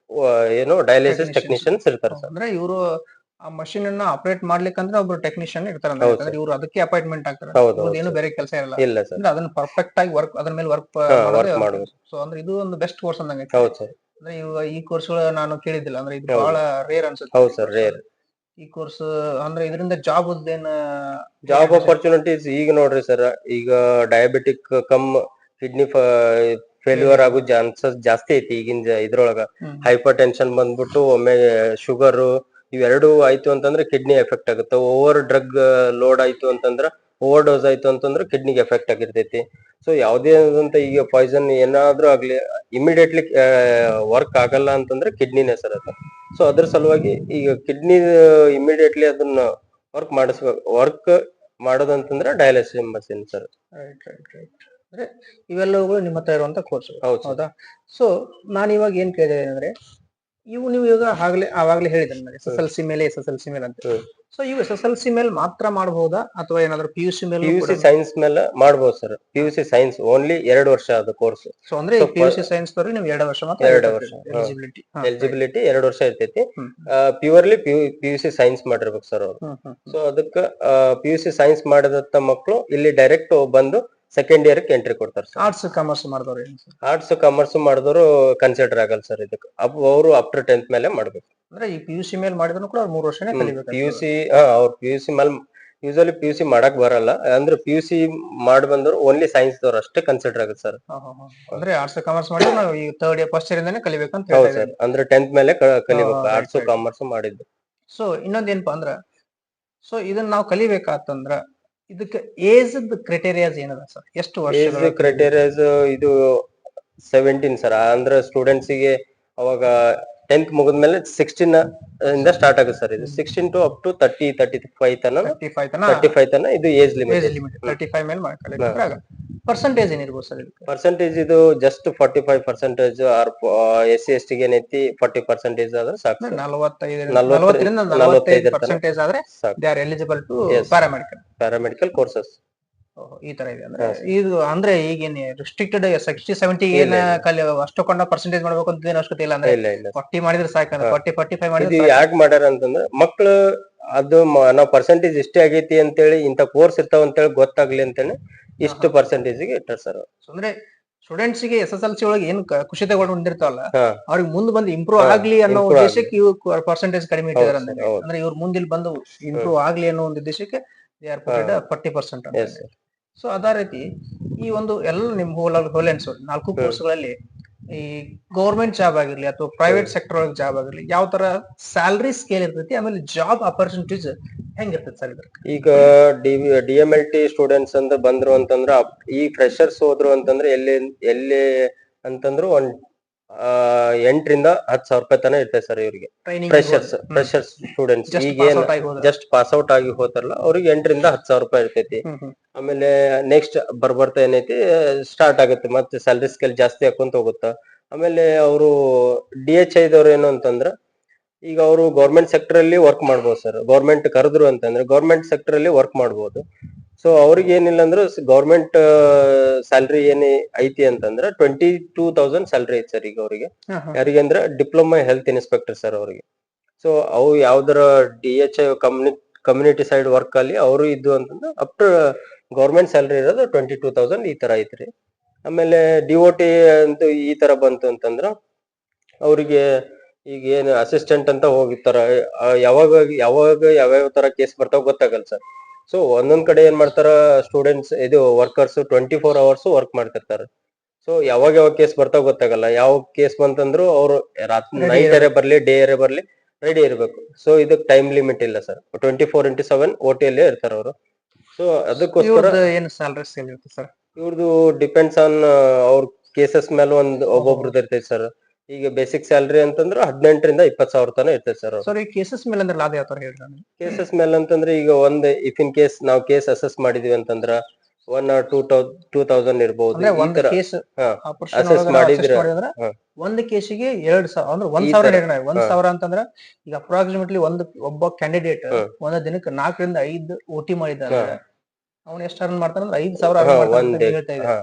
ಏನು ಡಯಾಲಿಸಿಸ್ ಟೆಕ್ನಿಷಿಯನ್ಸ್ ಇರ್ತಾರೆ ಸರ್. ಅಂದ್ರೆ ಇವರು ಆ ಮಷಿನ್ ಅನ್ನ ಆಪರೇಟ್ ಮಾಡ್ಲಿಕ್ಕಂದ್ರೆ ಒಬ್ರು ಟೆಕ್ನಿಷಿಯನ್ ಇರ್ತಾರೆ, ಇವರು ಅದಕ್ಕೆ ಅಪಾಯಿಂಟ್ಮೆಂಟ್ ಆಗ್ತಾರೆ. ಏನು ಬೇರೆ ಕೆಲಸ ಇಲ್ಲ ಸರ್. ಅದನ್ನ ಪರ್ಫೆಕ್ಟ್ ಆಗಿ ಅದ್ರ ಮೇಲೆ ವರ್ಕ್ ಮಾಡಬೇಕು. ಸೊ ಅಂದ್ರೆ ಇದು ಒಂದು ಬೆಸ್ಟ್ ಕೋರ್ಸ್ ಅಂದಂಗೆ. ಹೌದು ಸರ್. ಅಂದ್ರೆ ಈ ಕೋರ್ಸ್ಗಳು ನಾನು ಕೇಳಿದ್ದಿಲ್ಲ, ಅಂದ್ರೆ ಇದು ಬಹಳ ರೇರ್ ಅನ್ಸುತ್ತೆ. ಹೌದು ಸರ್, ರೇರ್ ಈ ಕೋರ್ಸ್. ಅಂದ್ರೆ ಇದರಿಂದ ಜಾಬ್ ಆಪರ್ಚುನಿಟೀಸ್ ಈಗ ನೋಡ್ರಿ ಸರ್, ಈಗ ಡಯಾಬಿಟಿಕ್ ಕಮ್ ಕಿಡ್ನಿ ಫೇಲ್ಯೂರ್ ಆಗೋ ಚಾನ್ಸಸ್ ಜಾಸ್ತಿ ಐತಿ ಈಗಿನ ಇದ್ರೊಳಗ. ಹೈಪರ್ ಟೆನ್ಷನ್ ಬಂದ್ಬಿಟ್ಟು ಒಮ್ಮೆ ಶುಗರ್ ಇವೆರಡು ಆಯ್ತು ಅಂತಂದ್ರೆ ಕಿಡ್ನಿ ಎಫೆಕ್ಟ್ ಆಗುತ್ತೆ. ಓವರ್ ಡ್ರಗ್ ಲೋಡ್ ಆಯ್ತು ಅಂತಂದ್ರ, ಓವರ್ ಡೋಸ್ ಆಯ್ತು ಅಂತಂದ್ರೆ ಕಿಡ್ನಿಗೆ ಎಫೆಕ್ಟ್ ಆಗಿರ್ತೈತಿ. ಸೊ ಯಾವುದೇ ಆದಂತ ಈಗ ಪಾಯ್ಸನ್ ಏನಾದ್ರೂ ಆಗ್ಲಿ ಇಮಿಡಿಯೇಟ್ಲಿ ವರ್ಕ್ ಆಗಲ್ಲ ಅಂತಂದ್ರೆ ಕಿಡ್ನಿನೇ ಸರ್ ಅದು. ಸೊ ಅದ್ರ ಸಲುವಾಗಿ ಈಗ ಕಿಡ್ನಿ ಇಮಿಡಿಯೇಟ್ಲಿ ಅದನ್ನ ವರ್ಕ್ ಮಾಡೋದಂತಂದ್ರೆ ಡಯಾಲಿಸಿಸ್ ಮಷಿನ್ ಸರ್. ಅಂದ್ರೆ ಇವೆಲ್ಲವುಗಳು ನಿಮ್ಮ ಹತ್ರ ಇರುವಂತ ಕೋರ್ಸ್, ಹೌದಾ? ಸೊ ನಾನು ಇವಾಗ ಏನ್ ಕೇಳಿದೆ ಅಂದ್ರೆ, ನೀವು ಇವಾಗ ಆವಾಗ್ಲೇ ಹೇಳಿದ್ರೆ SSLC ಮೇಲೆ ಅಂತ. ಸೊ ಇವು SSLC ಮೇಲೆ ಮಾತ್ರ ಮಾಡಬಹುದಾ, ಅಥವಾ ಏನಾದ್ರು PUC ಮೇಲೆ? PUC ಸೈನ್ಸ್ ಮೇಲೆ ಮಾಡಬಹುದು ಸರ್. PUC ಸೈನ್ಸ್ ಓನ್ಲಿ 2 ವರ್ಷ ಅದು ಕೋರ್ಸ್. ಸೊ ಅಂದ್ರೆ PUC ಸೈನ್ಸ್ ಬರೀ ನೀವು 2 ವರ್ಷ ಮಾತ್ರ, 2 ವರ್ಷ ಎಲಿಜಿಬಿಲಿಟಿ 2 ವರ್ಷ ಇರ್ತೈತಿ. ಪ್ಯೂರ್ಲಿ PUC ಸೈನ್ಸ್ ಮಾಡಿರ್ಬೇಕು ಸರ್ ಅವರು. ಸೊ ಅದಕ್ಕ PUC ಸೈನ್ಸ್ ಮಾಡಿದಂತ ಮಕ್ಕಳು ಇಲ್ಲಿ ಡೈರೆಕ್ಟ್ ಬಂದು ಸೆಕೆಂಡ್ ಇಯರ್ ಎಂಟ್ರಿ ಕೊಡ್ತಾರೆ ಸರ್. ಆರ್ಟ್ಸ್ ಕಾಮರ್ಸ್ ಮಾಡಿದವರು? ಆರ್ಟ್ಸ್ ಕಾಮರ್ಸ್ ಮಾಡಿದವರು ಕನ್ಸಿಡರ್ ಆಗಲ್ಲ ಸರ್ ಇದಕ್ಕೆ. ಅವರು ಆಫ್ಟರ್ 10th ಮೇಲೆ ಮಾಡ್ಬೇಕು. ಅಂದ್ರೆ ಈ PUC ಮೇಲೆ ಮಾಡಿದ್ರು ಕೂಡ 3 ವರ್ಷನೇ ಕಲಿಬೇಕು. ಅವ್ರು PUC ಮೇಲೆ ಯೂಶಲಿ PUC ಮಾಡಕ್ ಬರಲ್ಲ. ಅಂದ್ರೆ PUC ಮಾಡಿ ಬಂದವರು ಓನ್ಲಿ ಸೈನ್ಸ್ ದವ್ರು ಅಷ್ಟೇ ಕನ್ಸಿಡರ್ ಆಗುತ್ತೆ ಸರ್. ಅಂದ್ರೆ ಆರ್ಟ್ಸ್ ಕಾಮರ್ಸ್ ಮಾಡಿದ್ರೆ ನಾವು ಈ ಥರ್ಡ್ ಇಯರ್ ಫಸ್ಟ್ ಇಯರ್ ಇಂದಾನೆ ಕಲಿಬೇಕು ಅಂತ ಹೇಳಿ ಸರ್. ಅಂದ್ರೆ 10th ಮೇಲೆ ಕಲಿಬೇಕು ಆರ್ಟ್ಸ್ ಕಾಮರ್ಸ್ ಮಾಡಿದ್ದು. ಸೊ ಇನ್ನೊಂದೇನಪ್ಪಾ ಅಂದ್ರ, ಸೊ ಇದನ್ನ ನಾವು ಕಲಿಬೇಕಾತಂದ್ರ ಇದಕ್ಕೆ ಏಜ್ ಕ್ರೈಟೇರಿಯಾಸ್ ಏನದ ಸರ್? ಎಷ್ಟು ವರ್ಷ ಕ್ರೈಟೇರಿಯಾಸ್? ಇದು 17 ಸರ್. ಅಂದ್ರೆ ಸ್ಟೂಡೆಂಟ್ಸ್ ಗೆ ಅವಾಗ 10th ಮುಗಿದ್ಮೇಲೆ 16 ಇಂದ ಸ್ಟಾರ್ಟ್ ಆಗುತ್ತೆ ಸರ್. ಇದು 16 to up to 35 ತನ ಇದು ಏಜ್ ಲಿಮಿಟ್. 35 ಮೇಲೆ ಮಾಡ್ಕೊಳ್ಳಿ. ಪರ್ಸೆಂಟೇಜ್ ಏನಿರ್ಬೋದು ಸರ್? ಪರ್ಸೆಂಟೇಜ್ ಇದು ಜಸ್ಟ್ 45% ಆರ್ SC/ST ಗೆ ಏನೈತಿ 40% ಆದ್ರೆ ಸಾಕು. 40% ಆದ್ರೆ they are eligible to paramedical courses. ಈ ತರ ಇದೆ ಅಂದ್ರೆ ಇದು ಅಂದ್ರೆ ಈಗೇನ್ ರಿಸ್ಟ್ರಿಕ್ಟೆಡ್ 60-70 ಏನ್ ಅಷ್ಟೊಂದ ಪರ್ಸೆಂಟೇಜ್ ಮಾಡ್ಬೇಕು ಅಂತ ಏನು ಅವಶ್ಯಕತೆ ಇಲ್ಲ ಅಂದ್ರೆ ಇಲ್ಲ ಇಲ್ಲ 40 ಮಾಡಿದ್ರೆ ಸಾಕಂದ್ರೆ 40-45 ಇದು ಮಾಡಿದ್ರೆ ಯಾಕೆ ಮಾಡ್ಯಾರ ಅಂತಂದ್ರ ಮಕ್ಳು ಅದು ನಾವ್ ಪರ್ಸೆಂಟೇಜ್ ಇಷ್ಟೇ ಆಗೈತಿ ಅಂತೇಳಿ ಇಂತ ಕೋರ್ಸ್ ಇರ್ತಾವ ಅಂತೇಳಿ ಗೊತ್ತಾಗ್ಲಿ ಅಂತೇಳಿ ಇಷ್ಟು ಪರ್ಸೆಂಟೇಜ್ ಗೆ ಇಟ್ಟಾರ ಸರ್. ಅಂದ್ರೆ ಸ್ಟೂಡೆಂಟ್ಸ್ ಗೆ SSLC ಒಳಗೆ ಏನು ಖುಷಿ ತಗೊಂಡಿರ್ತಾವಲ್ಲ ಅವ್ರಿಗೆ ಮುಂದೆ ಬಂದು ಇಂಪ್ರೂವ್ ಆಗ್ಲಿ ಅನ್ನೋ ಉದ್ದೇಶಕ್ಕೆ ಇವು ಪರ್ಸೆಂಟೇಜ್ ಕಡಿಮೆ ಇಟ್ಟಿದ್ದಾರೆ ಅಂದ್ರೆ ಇವ್ರು ಮುಂದಿಲ್ ಬಂದು ಇಂಪ್ರೂವ್ ಆಗ್ಲಿ ಅನ್ನೋ ಒಂದು ಉದ್ದೇಶಕ್ಕೆ ದೇ ಆರ್ ಪುಟೆಡ್ 40% ಅಂತ. ಸೊ ಅದೇ ರೀತಿ ಈ ಒಂದು ಎಲ್ಲ ನಿಮ್ ಹೋಲೆನ್ಸ್ 4 ಕೋರ್ಸ್ಗಳಲ್ಲಿ ಈ ಗೌರ್ಮೆಂಟ್ ಜಾಬ್ ಆಗಿರ್ಲಿ ಅಥವಾ ಪ್ರೈವೇಟ್ ಸೆಕ್ಟರ್ ಒಳಗೆ ಜಾಬ್ ಆಗಿರ್ಲಿ ಯಾವ ತರ ಸ್ಯಾಲರಿ ಸ್ಕೇಲ್ ಇರ್ತೈತಿ, ಆಮೇಲೆ ಜಾಬ್ ಅಪರ್ಚುನಿಟೀಸ್ ಹೆಂಗಿರ್ತೈತಿ ಸರ್ ಇದ್ರ? ಈಗ DMLT ಸ್ಟೂಡೆಂಟ್ಸ್ ಅಂತ ಬಂದ್ರು ಅಂತಂದ್ರ ಈ ಫ್ರೆಶರ್ಸ್ ಹೋದ್ರು ಅಂತಂದ್ರೆ ಎಲ್ಲಿ ಅಂತಂದ್ರು ಒಂದ್ 8 ರಿಂದ 10,000 ರೂಪಾಯಿ ತನ ಇರ್ತೈತೆ ಸರ್ ಇವ್ರಿಗೆ. ಫ್ರೆಶರ್ಸ್ ಸ್ಟೂಡೆಂಟ್ಸ್ ಈಗ ಜಸ್ಟ್ ಪಾಸ್ ಔಟ್ ಆಗಿ ಹೋತಾರಲ್ಲ ಅವ್ರಿಗೆ 8 ರಿಂದ 10,000 ರೂಪಾಯಿ ಇರ್ತೈತಿ. ಆಮೇಲೆ ನೆಕ್ಸ್ಟ್ ಬರ್ಬರ್ತಾ ಏನೈತಿ ಸ್ಟಾರ್ಟ್ ಆಗುತ್ತೆ ಮತ್ತೆ ಸ್ಯಾಲರಿ ಸ್ಕೇಲ್ ಜಾಸ್ತಿ ಹಾಕೊಂತ ಹೋಗುತ್ತಾ. ಆಮೇಲೆ ಅವರು DHI ದವ್ರು ಏನು ಅಂತಂದ್ರ ಈಗ ಅವರು ಗೌರ್ಮೆಂಟ್ ಸೆಕ್ಟರ್ ಅಲ್ಲಿ ವರ್ಕ್ ಮಾಡ್ಬೋದು ಸರ್. ಗೌರ್ಮೆಂಟ್ ಕರೆದ್ರು ಅಂತಂದ್ರೆ ಗೌರ್ಮೆಂಟ್ ಸೆಕ್ಟರ್ ಅಲ್ಲಿ ವರ್ಕ್ ಮಾಡ್ಬೋದು. ಸೊ ಅವ್ರಿಗೆ ಏನಿಲ್ಲ ಅಂದ್ರೆ ಗೌರ್ಮೆಂಟ್ ಸ್ಯಾಲ್ರಿ ಏನ್ ಐತಿ ಅಂತಂದ್ರೆ 22,000 ಸ್ಯಾಲ್ರಿ ಐತಿ ಸರ್ ಈಗ ಅವ್ರಿಗೆ. ಯಾರಿಗೆ ಅಂದ್ರೆ ಡಿಪ್ಲೊಮಾ ಹೆಲ್ತ್ ಇನ್ಸ್ಪೆಕ್ಟರ್ ಸರ್ ಅವ್ರಿಗೆ. ಸೊ ಅವು ಯಾವ್ದಾರ DHI ಕಮ್ಯುನಿಟಿ ಸೈಡ್ ವರ್ಕ್ ಅಲ್ಲಿ ಅವರು ಇದ್ದು ಅಂತಂದ್ರೆ ಅಪ್ ಟು ಗೌರ್ಮೆಂಟ್ ಸ್ಯಾಲ್ರಿ ಇರೋದು 22,000 ಈ ತರ ಐತ್ರಿ. ಆಮೇಲೆ DOT ಅಂತ ಈ ತರ ಬಂತು ಅಂತಂದ್ರ ಅವ್ರಿಗೆ ಈಗ ಏನ್ ಅಸಿಸ್ಟೆಂಟ್ ಅಂತ ಹೋಗಿರ್ತಾರ, ಯಾವಾಗ ಯಾವ್ಯಾವ ತರ ಕೇಸ್ ಬರ್ತಾವ ಗೊತ್ತಾಗಲ್ಲ ಸರ್. ಸೊ ಒಂದೊಂದ್ ಕಡೆ ಏನ್ ಮಾಡ್ತಾರ ಸ್ಟೂಡೆಂಟ್ಸ್ ಇದು ವರ್ಕರ್ಸ್ 24 ಅವರ್ಸ್ ವರ್ಕ್ ಮಾಡ್ತಿರ್ತಾರೆ. ಸೊ ಯಾವಾಗ ಕೇಸ್ ಬರ್ತಾವ ಗೊತ್ತಾಗಲ್ಲ. ಯಾವ ಕೇಸ್ ಬಂತಂದ್ರು ಅವ್ರು ರಾತ್ರಿ ನೈಟ್ ಏರೇ ಬರ್ಲಿ ಡೇ ಏರೇ ಬರ್ಲಿ ರೆಡಿ ಇರ್ಬೇಕು. ಸೊ ಇದಕ್ ಟೈಮ್ ಲಿಮಿಟ್ ಇಲ್ಲ ಸರ್. 24x7 OT ಅಲ್ಲೇ ಇರ್ತಾರ ಅವರು. ಸೊ ಅದಕ್ಕೋಸ್ಕರ ಏನು ಸ್ಯಾಲರಿ ಸ್ಕೇಲ್ ಇರುತ್ತೆ ಸರ್ ಇವ್ರದ್ದು ಡಿಪೆಂಡ್ಸ್ ಆನ್ ಅವ್ರ ಕೇಸಸ್ ಮೇಲೆ ಒಬ್ಬೊಬ್ರದ್ದು ಇರ್ತೈತೆ ಸರ್. ಈಗ ಬೇಸಿಕ್ ಸ್ಯಾಲರಿ ಅಂತಂದ್ರೆ 18 ರಿಂದ 20,000 ತನ ಇರ್ತೈತೆ ಸರ್. ಸರ್ ಈ ಕೇಸಸ್ ಮೇಲೆ ಅಂದ್ರೆ ಲಾಭ ಯಾವ ತರ ಹೇಳ್ರಿ? ಕೇಸಸ್ ಮೇಲೆ ಅಂತಂದ್ರೆ ಈಗ ಒಂದ್ ಇಫ್ ಇನ್ ಕೇಸ್ ನಾವು ಕೇಸ್ ಅಸೆಸ್ ಮಾಡಿದ್ವಿ ಅಂತಂದ್ರ 1 or 2,000 ಇರ್ಬಹುದು. ಈ ತರ ಅಸೆಸ್ ಮಾಡಿದ್ರೆ ಒಂದು ಕೇಸಿಗೆ 2,000 ಅಂದ್ರೆ 1,000 ಅಂತಂದ್ರ ಈಗ ಅಪ್ರಾಕ್ಸಿಮೇಟ್ಲಿ ಒಬ್ಬ ಕ್ಯಾಂಡಿಡೇಟ್ ಒಂದ್ ದಿನಕ್ಕೆ 4 ರಿಂದ 5 OT ಮಾಡಿದಾರೆ. ಅವ್ನು ಎಷ್ಟು ಅರ್ನ್ ಮಾಡ್ತಾನೆ ಅಂದ್ರೆ 5,000 ಹೇಳ್ತಾ ಇದ್ದಾರೆ.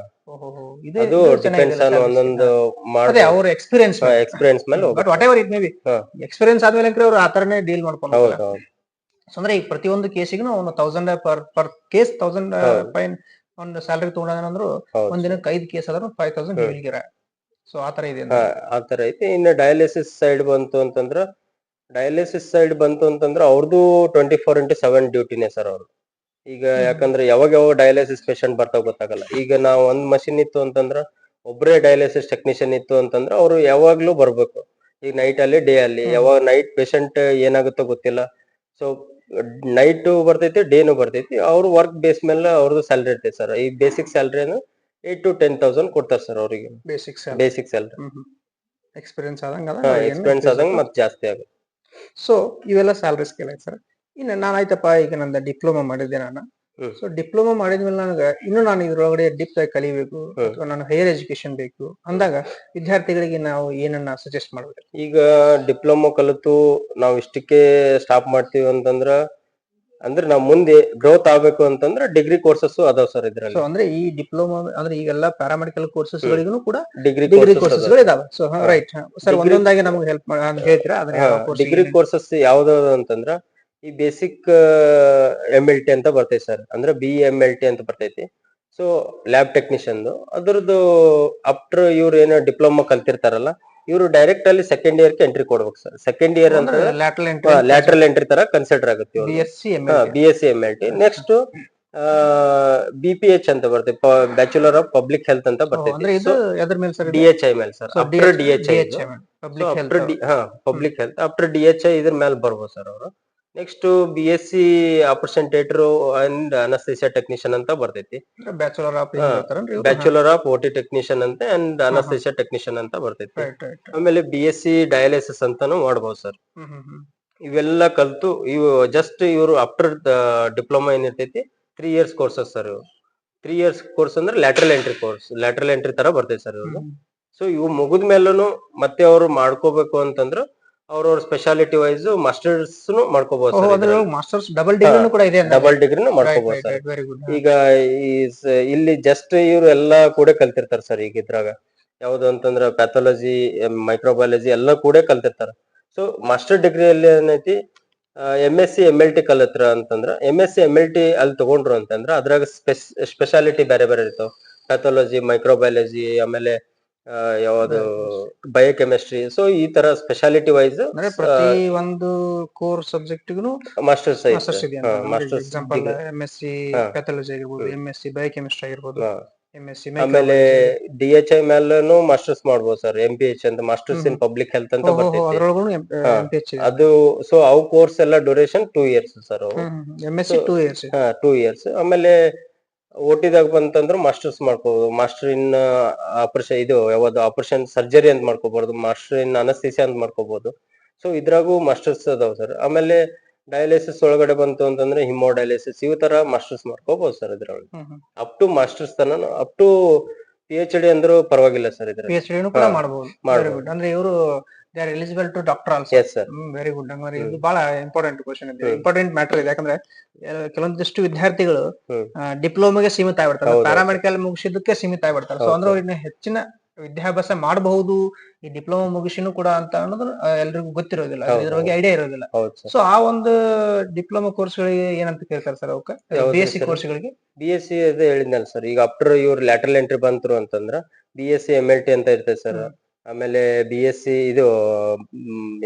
ಅದು ಡಿಪೆಂಡ್ಸ್ ಆನ್ ಒಂದೊಂದು ಅವ್ರ ಎಕ್ಸ್ಪೀರಿಯನ್ಸ್ ಮೇಲೆ but what ever it may be experience ಆದ್ಮೇಲೆ ಅವ್ರು ಆ ತರನೇ ಡೀಲ್ ಮಾಡ್ಕೊಂಡು ಅಂದ್ರೆ ಈಗ ಪ್ರತಿಯೊಂದು ಕೇಸಿಗೂ ಅವ್ನು 1,000 ಪರ್ ಕೇಸ್ 1,000 ರೂಪಾಯಿ ಒಂದು ಸ್ಯಾಲರಿ ತಗೊಂಡ್ರು ಒಂದ್ ದಿನಕ್ಕೆ 5 ಕೇಸ್ ಆದ್ರೂ 5,000 ಹೇಳಿಗಿರ. ಸೊ ಆ ತರ ಇದೆ ಆತರ ಐತಿ. ಇನ್ನು ಡಯಾಲಿಸಿಸ್ ಸೈಡ್ ಬಂತು ಅಂತಂದ್ರ ಅವ್ರದ್ದು 24x7 ಡ್ಯೂಟಿನೇ ಸರ್ ಅವ್ರು. ಈಗ ಯಾಕಂದ್ರೆ ಯಾವಾಗ ಡಯಾಲಿಸಿಸ್ ಪೇಷಂಟ್ ಬರ್ತಾವ ಗೊತ್ತಾಗಲ್ಲ. ಈಗ ನಾವ್ ಒಂದ್ ಮಷಿನ್ ಇತ್ತು ಅಂತಂದ್ರ ಒಬ್ರೇ ಡಯಾಲಿಸಿಸ್ ಟೆಕ್ನಿಷಿಯನ್ ಇತ್ತು ಅಂತಂದ್ರ ಅವ್ರು ಯಾವಾಗ್ಲೂ ಬರ್ಬೇಕು. ಈಗ ನೈಟ್ ಅಲ್ಲಿ ಡೇ ಅಲ್ಲಿ ಯಾವಾಗ ನೈಟ್ ಪೇಷಂಟ್ ಏನಾಗುತ್ತೋ ಗೊತ್ತಿಲ್ಲ. ಸೊ ನೈಟ್ ಬರ್ತೈತಿ ಡೇನು ಬರ್ತೈತಿ. ಅವ್ರ ವರ್ಕ್ ಬೇಸ್ ಮೇಲೆ ಅವ್ರದ್ದು ಸ್ಯಾಲರಿ ಇರ್ತೈತಿ ಸರ್. ಈ ಬೇಸಿಕ್ ಸ್ಯಾಲರಿ 8,000 to 10,000 ಕೊಡ್ತಾರ ಸರ್ ಅವ್ರಿಗೆ. ಬೇಸಿಕ್ ಸ್ಯಾಲರಿ ಎಕ್ಸ್ಪೀರಿಯನ್ಸ್ ಆದಂಗ ಮತ್ತೆ ಜಾಸ್ತಿ ಆಗುತ್ತೆ. ಸೊ ಇವೆಲ್ಲ ಸ್ಯಾಲರಿ ಸ್ಕೇಲ್ ಐತೆ ಸರ್. ಇನ್ನು ನಾನು ಆಯ್ತಪ್ಪ ಈಗ ನಂದು ಡಿಪ್ಲೊಮಾ ಮಾಡಿದ್ದೆ ನಾನು. ಸೊ ಡಿಪ್ಲೊಮಾ ಮಾಡಿದ್ಮೇಲೆ ನನಗೆ ಇನ್ನು ನಾನು ಇದ್ರೊಳಗಡೆ ಡಿಪ್ ಆಗಿ ಕಲಿಬೇಕು ಅಥವಾ ನಾನು ಹೈಯರ್ ಎಜುಕೇಶನ್ ಬೇಕು ಅಂದಾಗ ವಿದ್ಯಾರ್ಥಿಗಳಿಗೆ ನಾವು ಏನನ್ನ ಸಜೆಸ್ಟ್ ಮಾಡ್ಬೇಕು? ಈಗ ಡಿಪ್ಲೊಮಾ ಕಲಿತು ನಾವು ಇಷ್ಟಕ್ಕೆ ಸ್ಟಾಪ್ ಮಾಡ್ತೀವಿ ಅಂತಂದ್ರ ಅಂದ್ರೆ ನಾವ್ ಮುಂದೆ ಗ್ರೋತ್ ಆಗ್ಬೇಕು ಅಂತಂದ್ರೆ ಡಿಗ್ರಿ ಕೋರ್ಸಸ್ ಅದಾವ ಸರ್ ಇದ್ರಲ್ಲಿ. ಅಂದ್ರೆ ಈ ಡಿಪ್ಲೊಮಾ ಅಂದ್ರೆ ಈಗೆಲ್ಲ ಪ್ಯಾರಾಮೆಡಿಕಲ್ ಕೋರ್ಸಸ್ ಗಳಿಗೂ ಕೂಡ ಡಿಗ್ರಿ ಕೋರ್ಸಸ್ ಗಳು ಇದಾವೆ. ಸೊ ರೈಟ್ ಸರ್, ಒಂದೊಂದಾಗಿ ನಮ್ಗೆ ಹೆಲ್ಪ್ ಹೇಳ್ತೀರಾ? ಡಿಗ್ರಿ ಕೋರ್ಸಸ್ ಯಾವ್ದಾವ್ದು ಅಂತಂದ್ರ ಈ ಬೇಸಿಕ್ MLT ಅಂತ ಬರ್ತೈತಿ ಸರ್. ಅಂದ್ರೆ BMLT ಅಂತ ಬರ್ತೈತಿ. ಸೊ ಲ್ಯಾಬ್ ಟೆಕ್ನಿಷಿಯನ್ ಅದ್ರದ್ದು ಆಫ್ಟರ್ ಇವ್ರು ಏನೋ ಡಿಪ್ಲೊಮಾ ಕಲ್ತಿರ್ತಾರಲ್ಲ ಇವರು ಡೈರೆಕ್ಟ್ ಅಲ್ಲಿ ಸೆಕೆಂಡ್ ಇಯರ್ ಗೆ ಎಂಟ್ರಿ ಕೊಡ್ಬೇಕು ಸರ್. ಸೆಕೆಂಡ್ ಇಯರ್ ಅಂದ್ರೆ ಲ್ಯಾಟರಲ್ ಎಂಟ್ರಿ ತರ ಕನ್ಸಿಡರ್ ಆಗುತ್ತೆ. BSc MLT. ನೆಕ್ಸ್ಟ್ BPH ಅಂತ ಬರ್ತೈತಿ, ಬ್ಯಾಚುಲರ್ ಆಫ್ ಪಬ್ಲಿಕ್ ಹೆಲ್ತ್ ಅಂತ ಬರ್ತೈತಿ. DHI ಮೇಲೆ sir. After DHI public health after DHI ಇದ್ರ ಮೇಲೆ ಬರ್ಬೋದು ಸರ್ ಅವರು. Next BSc operation theatre and anaesthesia technician ಅಂತ ಬರ್ತೈತಿ. ಬ್ಯಾಚುಲರ್ ಆಫ್ OT ಟೆಕ್ನಿಷಿಯನ್ ಅಂತ ಅಂಡ್ ಅನಸ್ತೇಸಿಯಾ ಟೆಕ್ನಿಷಿಯನ್ ಅಂತ ಬರ್ತೈತಿ. ಆಮೇಲೆ BSc ಡಯಾಲಿಸಿಸ್ ಅಂತಾನು ಮಾಡ್ಬೋದು ಸರ್. ಇವೆಲ್ಲ ಕಲ್ತು ಇವರು ಆಫ್ಟರ್ ಡಿಪ್ಲೊಮಾ ಏನಿರ್ತೈತಿ 3 years ಕೋರ್ಸಸ್ ಸರ್. ಇವು 3 years ಕೋರ್ಸ್ ಅಂದ್ರೆ ಲ್ಯಾಟರಲ್ ಎಂಟ್ರಿ ತರ ಬರ್ತೈತಿ ಸರ್ ಇವ್ರು. ಸೊ ಇವು ಮುಗಿದ ಮೇಲೂ ಮತ್ತೆ ಅವ್ರು ಮಾಡ್ಕೋಬೇಕು ಅಂತಂದ್ರ ಅವ್ರವ್ರ ಸ್ಪೆಷಾಲಿಟಿ ವೈಸ್ ಮಾಸ್ಟರ್ಸ್ ಮಾಡ್ಕೋಬಹುದು ಸರ್ ಅದ್ರೊಳಗೆ ಮಾಸ್ಟರ್ಸ್ ಡಬಲ್ ಡಿಗ್ರಿನೂ ಕೂಡ ಇದೆ ಡಬಲ್ ಡಿಗ್ರಿನೂ ಮಾಡ್ಕೋಬಹುದು ಸರ್. Very good. ಈಗ ಇಲ್ಲಿ ಜಸ್ಟ್ ಇವ್ರು ಎಲ್ಲಾ ಕೂಡ ಕಲ್ತಿರ್ತಾರ ಸರ್. ಈಗ ಇದ್ರಾಗ ಯಾವ್ದು ಅಂತಂದ್ರ ಪ್ಯಾಥಾಲಜಿ, ಮೈಕ್ರೋಬಯಾಲಜಿ ಎಲ್ಲ ಕೂಡ ಕಲ್ತಿರ್ತಾರ. ಸೊ ಮಾಸ್ಟರ್ ಡಿಗ್ರಿಯಲ್ಲಿ ಏನೈತಿ, MSc MLT ಕಲತ್ರ ಅಂತಂದ್ರ MSc MLT ಅಲ್ಲಿ ತಗೊಂಡ್ರು ಅಂತಂದ್ರ ಅದ್ರಾಗ ಸ್ಪೆಷಾಲಿಟಿ ಬೇರೆ ಬೇರೆ ಇರ್ತಾವ. ಪ್ಯಾಥಾಲಜಿ, ಮೈಕ್ರೋಬಯಾಲಜಿ, ಆಮೇಲೆ ಯಾವ್ದು ಬಯೋಕೆಮಿಸ್ಟ್ರಿ. ಸೊ ಈ ತರ ಸ್ಪೆಷಾಲಿಟಿ ವೈಸ್ ಪ್ರತಿ ಒಂದು ಕೋರ್ ಸಬ್ಜೆಕ್ಟ್ಗೂ ಮಾಸ್ಟರ್ಸ್ ಮಾಸ್ಟರ್ಸ್ ಇದೆ. ಮಾಸ್ಟರ್ಸ್ ಎಕ್ಸಾಂಪಲ್ MSc ಪ್ಯಾಥಾಲಜಿ ಆಗಿರ್ಬೋದು, MSc ಬಯೋಕೆಮಿಸ್ಟ್ರಿ ಆಗಿರ್ಬೋದು, MSc ಆಮೇಲೆ DHI ಮೇಲೂ ಮಾಸ್ಟರ್ಸ್ ಮಾಡ್ಬೋದು ಸರ್. MPH ಅಂತ ಮಾಸ್ಟರ್ಸ್ ಇನ್ ಪಬ್ಲಿಕ್ ಹೆಲ್ತ್ ಅಂತ ಬರ್ತೈತಿ ಅದು. ಸೊ ಅವು ಕೋರ್ಸ್ ಎಲ್ಲ ಡ್ಯೂರೇಷನ್ 2 years ಸರ್. ಅವು MSc 2 years. 2 years. ಆಮೇಲೆ OT-ದಾಗ ಬಂತಂದ್ರ ಮಾಸ್ಟರ್ಸ್ ಮಾಡ್ಕೋಬಹುದು. ಮಾಸ್ಟರ್ ಇನ್ ಆಪರೇಷನ್, ಇದು ಯಾವ್ದು ಆಪರೇಷನ್ ಸರ್ಜರಿ ಅಂತ ಮಾಡ್ಕೋಬಹುದು. ಮಾಸ್ಟರ್ ಇನ್ ಅನಸ್ತೇಸಿಯಾ ಅಂತ ಮಾಡ್ಕೋಬಹುದು. ಸೊ ಇದ್ರಾಗೂ ಮಾಸ್ಟರ್ಸ್ ಅದಾವ ಸರ್. ಆಮೇಲೆ ಡಯಾಲಿಸಿಸ್ ಒಳಗಡೆ ಬಂತು ಅಂತಂದ್ರೆ ಹಿಮೋಡಯಾಲಿಸಿಸ್, ಇವ್ ತರ ಮಾಸ್ಟರ್ಸ್ ಮಾಡ್ಕೋಬಹುದು ಸರ್ ಇದ್ರೊಳಗೆ. ಅಪ್ ಟು ಮಾಸ್ಟರ್ಸ್ ತನ, ಅಪ್ ಟು PhD ಅಂದ್ರೂ ಪರವಾಗಿಲ್ಲ ಸರ್. ಇದ್ರ PhD ಕೂಡ ಮಾಡಬಹುದು. Very good. ಅಂದ್ರೆ ಇವರು they are eligible to doctor also. Yes sir. Very good. ಹಂಗಾರೆ ಇದು ಬಹಳ ಇಂಪಾರ್ಟೆಂಟ್ ಕ್ವಶನ್ ಇದೆ, ಇಂಪಾರ್ಟೆಂಟ್ ಮ್ಯಾಟರ್ ಇದೆ. ಯಾಕಂದ್ರೆ ಕೆಲವೊಂದಿಷ್ಟು ವಿದ್ಯಾರ್ಥಿಗಳು ಡಿಪ್ಲೊಮಾಗೆ ಸೀಮಿತ ಆಗ್ಬಿಡ್ತಾರೆ, ಪ್ಯಾರಾಮೆಡಿಕಲ್ ಮುಗಿಸಿದ್ದಕ್ಕೆ ಸೀಮಿತ ಆಗ್ಬಿಡ್ತಾರೆ. ಸೊ ಅಂದ್ರೆ ಅವ್ರಿಗೆ ಹೆಚ್ಚಿನ ವಿದ್ಯಾಭ್ಯಾಸ ಮಾಡಬಹುದು ಈ ಡಿಪ್ಲೊಮಾ ಮುಗಿಸಿನೂ ಕೂಡ ಅಂತ ಅನ್ನೋದು ಎಲ್ರಿಗೂ ಗೊತ್ತಿರೋದಿಲ್ಲ, ಇದ್ರ ಬಗ್ಗೆ ಐಡಿಯಾ ಇರೋದಿಲ್ಲ. ಸೊ ಆ ಒಂದು ಡಿಪ್ಲೊಮಾ ಕೋರ್ಸ್ ಗಳಿಗೆ ಏನಂತ ಕೇಳ್ತಾರೆ ಸರ್ ಅವಕ್ಕೆ? BSc ಕೋರ್ಸ್ ಗಳಿಗೆ BSc ಅದೇ ಹೇಳಿದ್ನಲ್ಲ ಸರ್. ಈಗ ಆಫ್ಟರ್ ಇವ್ರು ಲ್ಯಾಟರಲ್ ಎಂಟ್ರಿ ಬಂತರು ಅಂತಂದ್ರ BSc MLT ಅಂತ ಇರ್ತದೆ ಸರ್. ಆಮೇಲೆ BSc ಇದು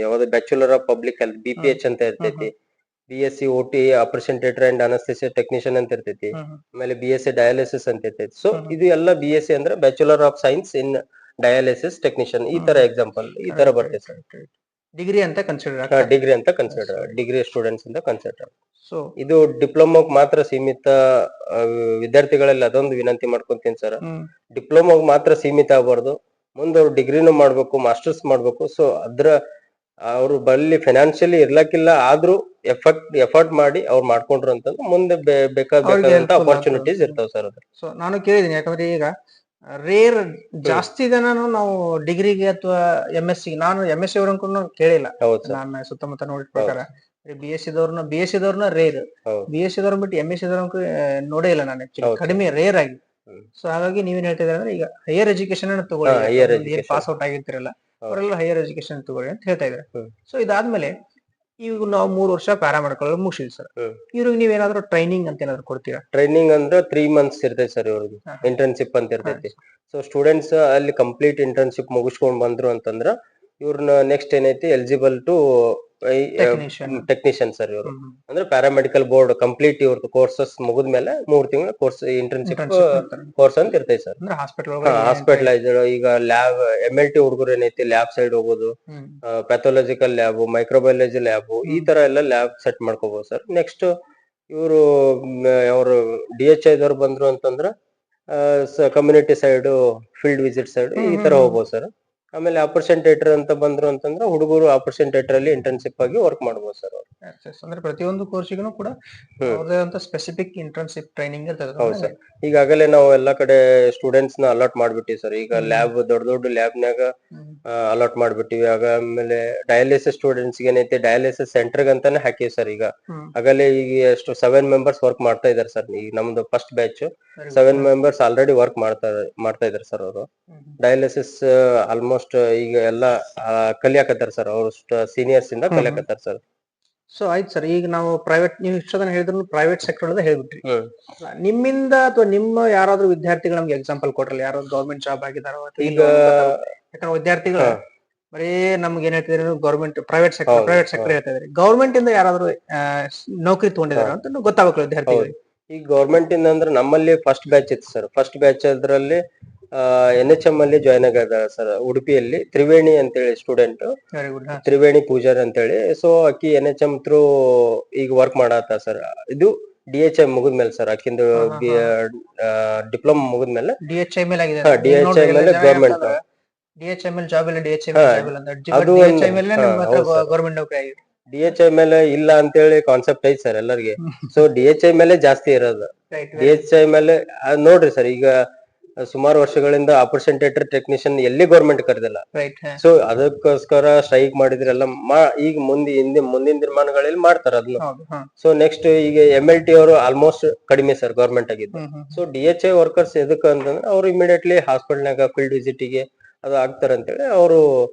ಯಾವ್ದು bachelor of public health BPH ಅಂತ ಇರ್ತೈತಿ. BSc OT operation theatre and anaesthesia technician ಅಂತ ಇರ್ತೈತಿ. ಆಮೇಲೆ BSc ಡಯಾಲಿಸಿಸ್ ಅಂತ ಇರ್ತೈತಿ. ಸೊ ಇದು ಎಲ್ಲ BSc ಅಂದ್ರೆ bachelor of science in dialysis technician. ಈ ತರ ಎಕ್ಸಾಂಪಲ್ ಈ ತರ ಬರ್ತೈತೆ ಸರ್. ಡಿಗ್ರಿ ಅಂತ ಕನ್ಸಿಡರ್, ಡಿಗ್ರಿ ಅಂತ ಕನ್ಸಿಡರ್, ಡಿಗ್ರಿ ಸ್ಟೂಡೆಂಟ್ಸ್ ಅಂತ ಕನ್ಸಿಡರ್. ಸೊ ಇದು ಡಿಪ್ಲೊಮಾಗ್ ಮಾತ್ರ ಸೀಮಿತ. ವಿದ್ಯಾರ್ಥಿಗಳಲ್ಲಿ ಅದೊಂದು ವಿನಂತಿ ಮಾಡ್ಕೊಂತೀನಿ ಸರ್, ಡಿಪ್ಲೊಮಾಗ್ ಮಾತ್ರ ಸೀಮಿತ ಆಗಬಾರ್ದು. ಮುಂದೆ ಅವ್ರು ಡಿಗ್ರಿನೂ ಮಾಡ್ಬೇಕು, ಮಾಸ್ಟರ್ಸ್ ಮಾಡ್ಬೇಕು. ಸೊ ಅದ್ರ ಅವ್ರು ಬಲ್ಲಿ ಫೈನಾನ್ಷಿಯಲಿ ಇರ್ಲಕ್ಕಿಲ್ಲ, ಆದ್ರೂ ಎಫರ್ಟ್ ಮಾಡಿ ಅವ್ರು ಮಾಡ್ಕೊಂಡ್ರು ಅಂತಂದ್ರೆ ಮುಂದೆ ಬೇಕಾದಂತ ಅಪರ್ಚುನಿಟೀಸ್ ಇರ್ತಾವ ಸರ್ ಅದ್ರ. ಸೊ ನಾನು ಕೇಳಿದೀನಿ, ಯಾಕಂದ್ರೆ ಈಗ ರೇರ್ ಜಾಸ್ತಿ ಜನ ನಾವು ಡಿಗ್ರಿಗೆ ಅಥವಾ MSc, ನಾನು MSc ಅವ್ರನ್ನ ಕೇಳಿಲ್ಲ. ನಾನು ಸುತ್ತಮುತ್ತ ನೋಡಿದ ಪ್ರಕಾರ BSc ದವ್ರನ್ನ ರೇರ್, BSc ದವ್ರನ್ನ ಬಿಟ್ಟು MSc ದವ್ರ ನೋಡೇ ಇಲ್ಲ ನಾನು. ಕಡಿಮೆ, ರೇರ್ ಆಗಿ. ಸೊ ಹಾಗಾಗಿ ನೀವೇನ್ ಹೇಳ್ತಿದ್ರೆ ಅಂದ್ರೆ ಈಗ ಹೈಯರ್ ಎಜುಕೇಶನ್ ತಗೊಳ್ಳಿ, ಪಾಸ್ ಔಟ್ ಆಗಿರ್ತಿರಲ್ಲ ಅವರೆಲ್ಲ ಹೈಯರ್ ಎಜುಕೇಶನ್ ತಗೊಳ್ಳಿ ಅಂತ ಹೇಳ್ತಾ ಇದ್ದಾರೆ. ಸೊ ಇದಾದ್ಮೇಲೆ ಈಗ ನಾವು 3 ವರ್ಷ ಪ್ಯಾರಾಮೆಡಿಕಲ್ ಮುಗಿಸಿದ್ವಿ ಸರ್. ಇವ್ರಿಗೆ ನೀವೇನಾದ್ರೂ ಟ್ರೈನಿಂಗ್ ಅಂತ ಏನಾದ್ರು ಕೊಡ್ತೀರಾ? ಟ್ರೈನಿಂಗ್ ಅಂದ್ರೆ 3 months ಇರ್ತೈತಿ ಸರ್ ಇವ್ರಿಗೆ. ಇಂಟರ್ನ್ಶಿಪ್ ಅಂತ ಇರ್ತೈತಿ. ಸೊ ಸ್ಟೂಡೆಂಟ್ಸ್ ಅಲ್ಲಿ ಕಂಪ್ಲೀಟ್ ಇಂಟರ್ನ್ಶಿಪ್ ಮುಗಿಸ್ಕೊಂಡ್ ಬಂದ್ರು ಅಂತಂದ್ರ ಇವ್ರನ್ನ ನೆಕ್ಸ್ಟ್ ಏನೈತಿ ಎಲಿಜಿಬಲ್ ಟು ಟೆಕ್ನಿಷಿಯನ್ ಸರ್. ಇವರು ಅಂದ್ರೆ ಪ್ಯಾರಾಮೆಡಿಕಲ್ ಬೋರ್ಡ್ ಕಂಪ್ಲೀಟ್ ಇವ್ರದ್ದು ಕೋರ್ಸಸ್ ಮುಗಿದ್ಮೇಲೆ 3 ತಿಂಗಳ ಕೋರ್ಸ್ ಇಂಟರ್ನ್ಶಿಪ್ ಕೋರ್ಸ್ ಅಂತ ಇರ್ತೈತಿ ಸರ್. ಹಾಸ್ಪಿಟಲೈಸರ್, ಈಗ ಲ್ಯಾಬ್ MLT ಹುಡುಗರು ಏನೈತಿ ಲ್ಯಾಬ್ ಸೈಡ್ ಹೋಗೋದು, ಪ್ಯಾಥಾಲಜಿಕಲ್ ಲ್ಯಾಬ್, ಮೈಕ್ರೋಬಯಾಲಜಿ ಲ್ಯಾಬ್, ಈ ತರ ಎಲ್ಲ ಲ್ಯಾಬ್ ಸೆಟ್ ಮಾಡ್ಕೋಬಹುದು ಸರ್. ನೆಕ್ಸ್ಟ್ ಇವರು ಅವರು DHI ದವ್ರು ಬಂದ್ರು ಅಂತಂದ್ರ community side, field visit side ಈ ತರ ಹೋಗ್ಬೋದು ಸರ್. ಆಮೇಲೆ ಆಪರೇಷನ್ ಥಿಯೇಟರ್ ಅಂತ ಬಂದ್ರು ಅಂತಂದ್ರೆ ಹುಡುಗರು ಆಪರೇಷನ್ ಥಿಯೇಟರ್ ಅಲ್ಲಿ ಇಂಟರ್ನ್ಶಿಪ್ ಆಗಿ ವರ್ಕ್ ಮಾಡಬಹುದು ಸರ್. ಅಂದ್ರೆ ಪ್ರತಿಯೊಂದು ಕೋರ್ಸಿಗೂ ಕೂಡ ಸ್ಪೆಸಿಫಿಕ್ ಇಂಟರ್ನ್ಶಿಪ್ ಟ್ರೈನಿಂಗ್ ಇರ್ತದೆ. ಹೌದು ಸರ್. ಈಗಾಗಲೇ ನಾವು ಎಲ್ಲಾ ಕಡೆ ಸ್ಟೂಡೆಂಟ್ಸ್ ನ ಅಲಾಟ್ ಮಾಡ್ಬಿಟ್ಟಿವಿ ಸರ್. ಈಗ ಲ್ಯಾಬ್ ದೊಡ್ಡ ಲ್ಯಾಬ್ನಾಗ ಅಲಾಟ್ ಮಾಡ್ಬಿಟ್ಟಿವಿ. ಆಮೇಲೆ ಡಯಾಲಿಸಿಸ್ ಸ್ಟೂಡೆಂಟ್ಸ್ ಏನೈತಿ ಡಯಾಲಿಸಿಸ್ ಸೆಂಟರ್ ಅಂತಾನೆ ಹಾಕಿವಿ ಸರ್. ಈಗ ಆಗಲೇ ಈಗ ಎಷ್ಟು 7 members ವರ್ಕ್ ಮಾಡ್ತಾ ಇದಾರೆ ಸರ್. ಈಗ ನಮ್ದು first batch 7 members already work ಮಾಡ್ತಾ ಇದಾರೆ ಸರ್. ಅವರು ಡಯಾಲಿಸಿಸ್ ಆಲ್ಮೋಸ್ಟ್ ಈಗ ಎಲ್ಲಾ ಕಲಿಯಾಕತ್ತಾರ ಸರ್. ಅವ್ರು ಸೀನಿಯರ್ಸ್ ಇಂದ ಕಲಿಯಾಕತ್ತಾರ ಸರ್. ಸೊ ಆಯ್ತು ಸರ್. ಈಗ ನಾವು ಪ್ರೈವೇಟ್, ನೀವು ಇಷ್ಟೊಂದು ಹೇಳಿದ್ರು ಪ್ರೈವೇಟ್ ಸೆಕ್ಟರ್ ಅಲ್ಲದೆ ಹೇಳ್ಬಿಟ್ರಿ. ನಿಮ್ಮಿಂದ ಅಥವಾ ನಿಮ್ಮ ಯಾರಾದ್ರೂ ವಿದ್ಯಾರ್ಥಿಗಳು ನಮ್ಗೆ ಎಕ್ಸಾಂಪಲ್ ಕೊಟ್ರಲ್ಲ, ಯಾರಾದ್ರೂ ಗೌರ್ಮೆಂಟ್ ಜಾಬ್ ಆಗಿದಾರೋ? ಈಗ ಯಾಕಂದ್ರೆ ವಿದ್ಯಾರ್ಥಿಗಳು ಬರೀ ನಮ್ಗೆ ಏನ್ ಹೇಳ್ತಿದ್ರೆ ಗೌರ್ಮೆಂಟ್ ಪ್ರೈವೇಟ್ ಸೆಕ್ಟರ್ ಹೇಳ್ತಾ ಇದ್ರಿ. ಗೌರ್ಮೆಂಟ್ ಇಂದ ಯಾರಾದ್ರೂ ನೌಕರಿ ತಗೊಂಡಿದಾರ ಅಂತ ಗೊತ್ತಾಗಬೇಕು ವಿದ್ಯಾರ್ಥಿಗಳಿಗೆ. ಈಗ ಗೌರ್ಮೆಂಟ್ ಇಂದ ಅಂದ್ರೆ ನಮ್ಮಲ್ಲಿ ಫಸ್ಟ್ ಬ್ಯಾಚ್ ಇತ್ತು ಸರ್. ಫಸ್ಟ್ ಬ್ಯಾಚ್ ಅದ್ರಲ್ಲಿ NHM ಅಲ್ಲಿ ಜಾಯ್ನ್ ಆಗದ ಸರ್. ಉಡುಪಿಯಲ್ಲಿ ತ್ರಿವೇಣಿ ಅಂತೇಳಿ ಸ್ಟೂಡೆಂಟ್, ತ್ರಿವೇಣಿ ಪೂಜಾರ್ ಅಂತೇಳಿ. ಸೊ ಅಕ್ಕಿ NHM ಥ್ರೂ ಈಗ ವರ್ಕ್ ಮಾಡತ್ತ ಸರ್. ಇದು DHI ಮುಗಿದ್ಮೇಲೆ ಸರ್. ಅಕ್ಕಿಂದು ಡಿಪ್ಲೊಮಾ ಮುಗಿದ್ಮೇಲೆ DHI ಮೇಲೆ DHI ಮೇಲೆ ಗೌರ್ಮೆಂಟ್ DHI ಮೇಲೆ ಜಾಬ್ ಇಲ್ಲ, DHI ಮೇಲೆ ಗೌರ್ಮೆಂಟ್ ನೌಕರಿ ಆಗಿದೆ. DHI ಮೇಲೆ ಇಲ್ಲ ಅಂತೇಳಿ ಕಾನ್ಸೆಪ್ಟ್ ಐತಿ ಸರ್ ಎಲ್ಲರಿಗೆ. ಸೊ DHI ಮೇಲೆ ಜಾಸ್ತಿ ಇರೋದು. DHI ಮೇಲೆ ನೋಡ್ರಿ ಸರ್, ಈಗ ಸುಮಾರು ವರ್ಷಗಳಿಂದ ಆಪರೇಷನ್ ಥಿಯೇಟರ್ ಟೆಕ್ನಿಷಿಯನ್ ಎಲ್ಲಿ ಗೌರ್ಮೆಂಟ್ ಕರೆದಿಲ್ಲ. ರೈಟ್. ಸೊ ಅದಕ್ಕೋಸ್ಕರ ಸ್ಟ್ರೈಕ್ ಮಾಡಿದ್ರೆಲ್ಲ ಈಗ ಮುಂದಿನ ದಿನಮಾನಗಳಲ್ಲಿ ಮಾಡ್ತಾರ ಅದನ್ನ. ಹೌದು. ಸೊ ನೆಕ್ಸ್ಟ್ ಈಗ MLT ಅವರು ಆಲ್ಮೋಸ್ಟ್ ಕಡಿಮೆ ಸರ್ ಗೌರ್ಮೆಂಟ್ ಆಗಿದ್ದು. ಸೊ DHA ವರ್ಕರ್ಸ್ ಎದಕ್ಕೆ ಅಂತಂದ್ರೆ ಅವ್ರು ಇಮಿಡಿಯೇಟ್ಲಿ ಹಾಸ್ಪಿಟಲ್ನಾಗ ಫೀಲ್ಡ್ ವಿಸಿಟಿಗೆ ಅದು ಆಗ್ತಾರ ಅಂತೇಳಿ ಅವರು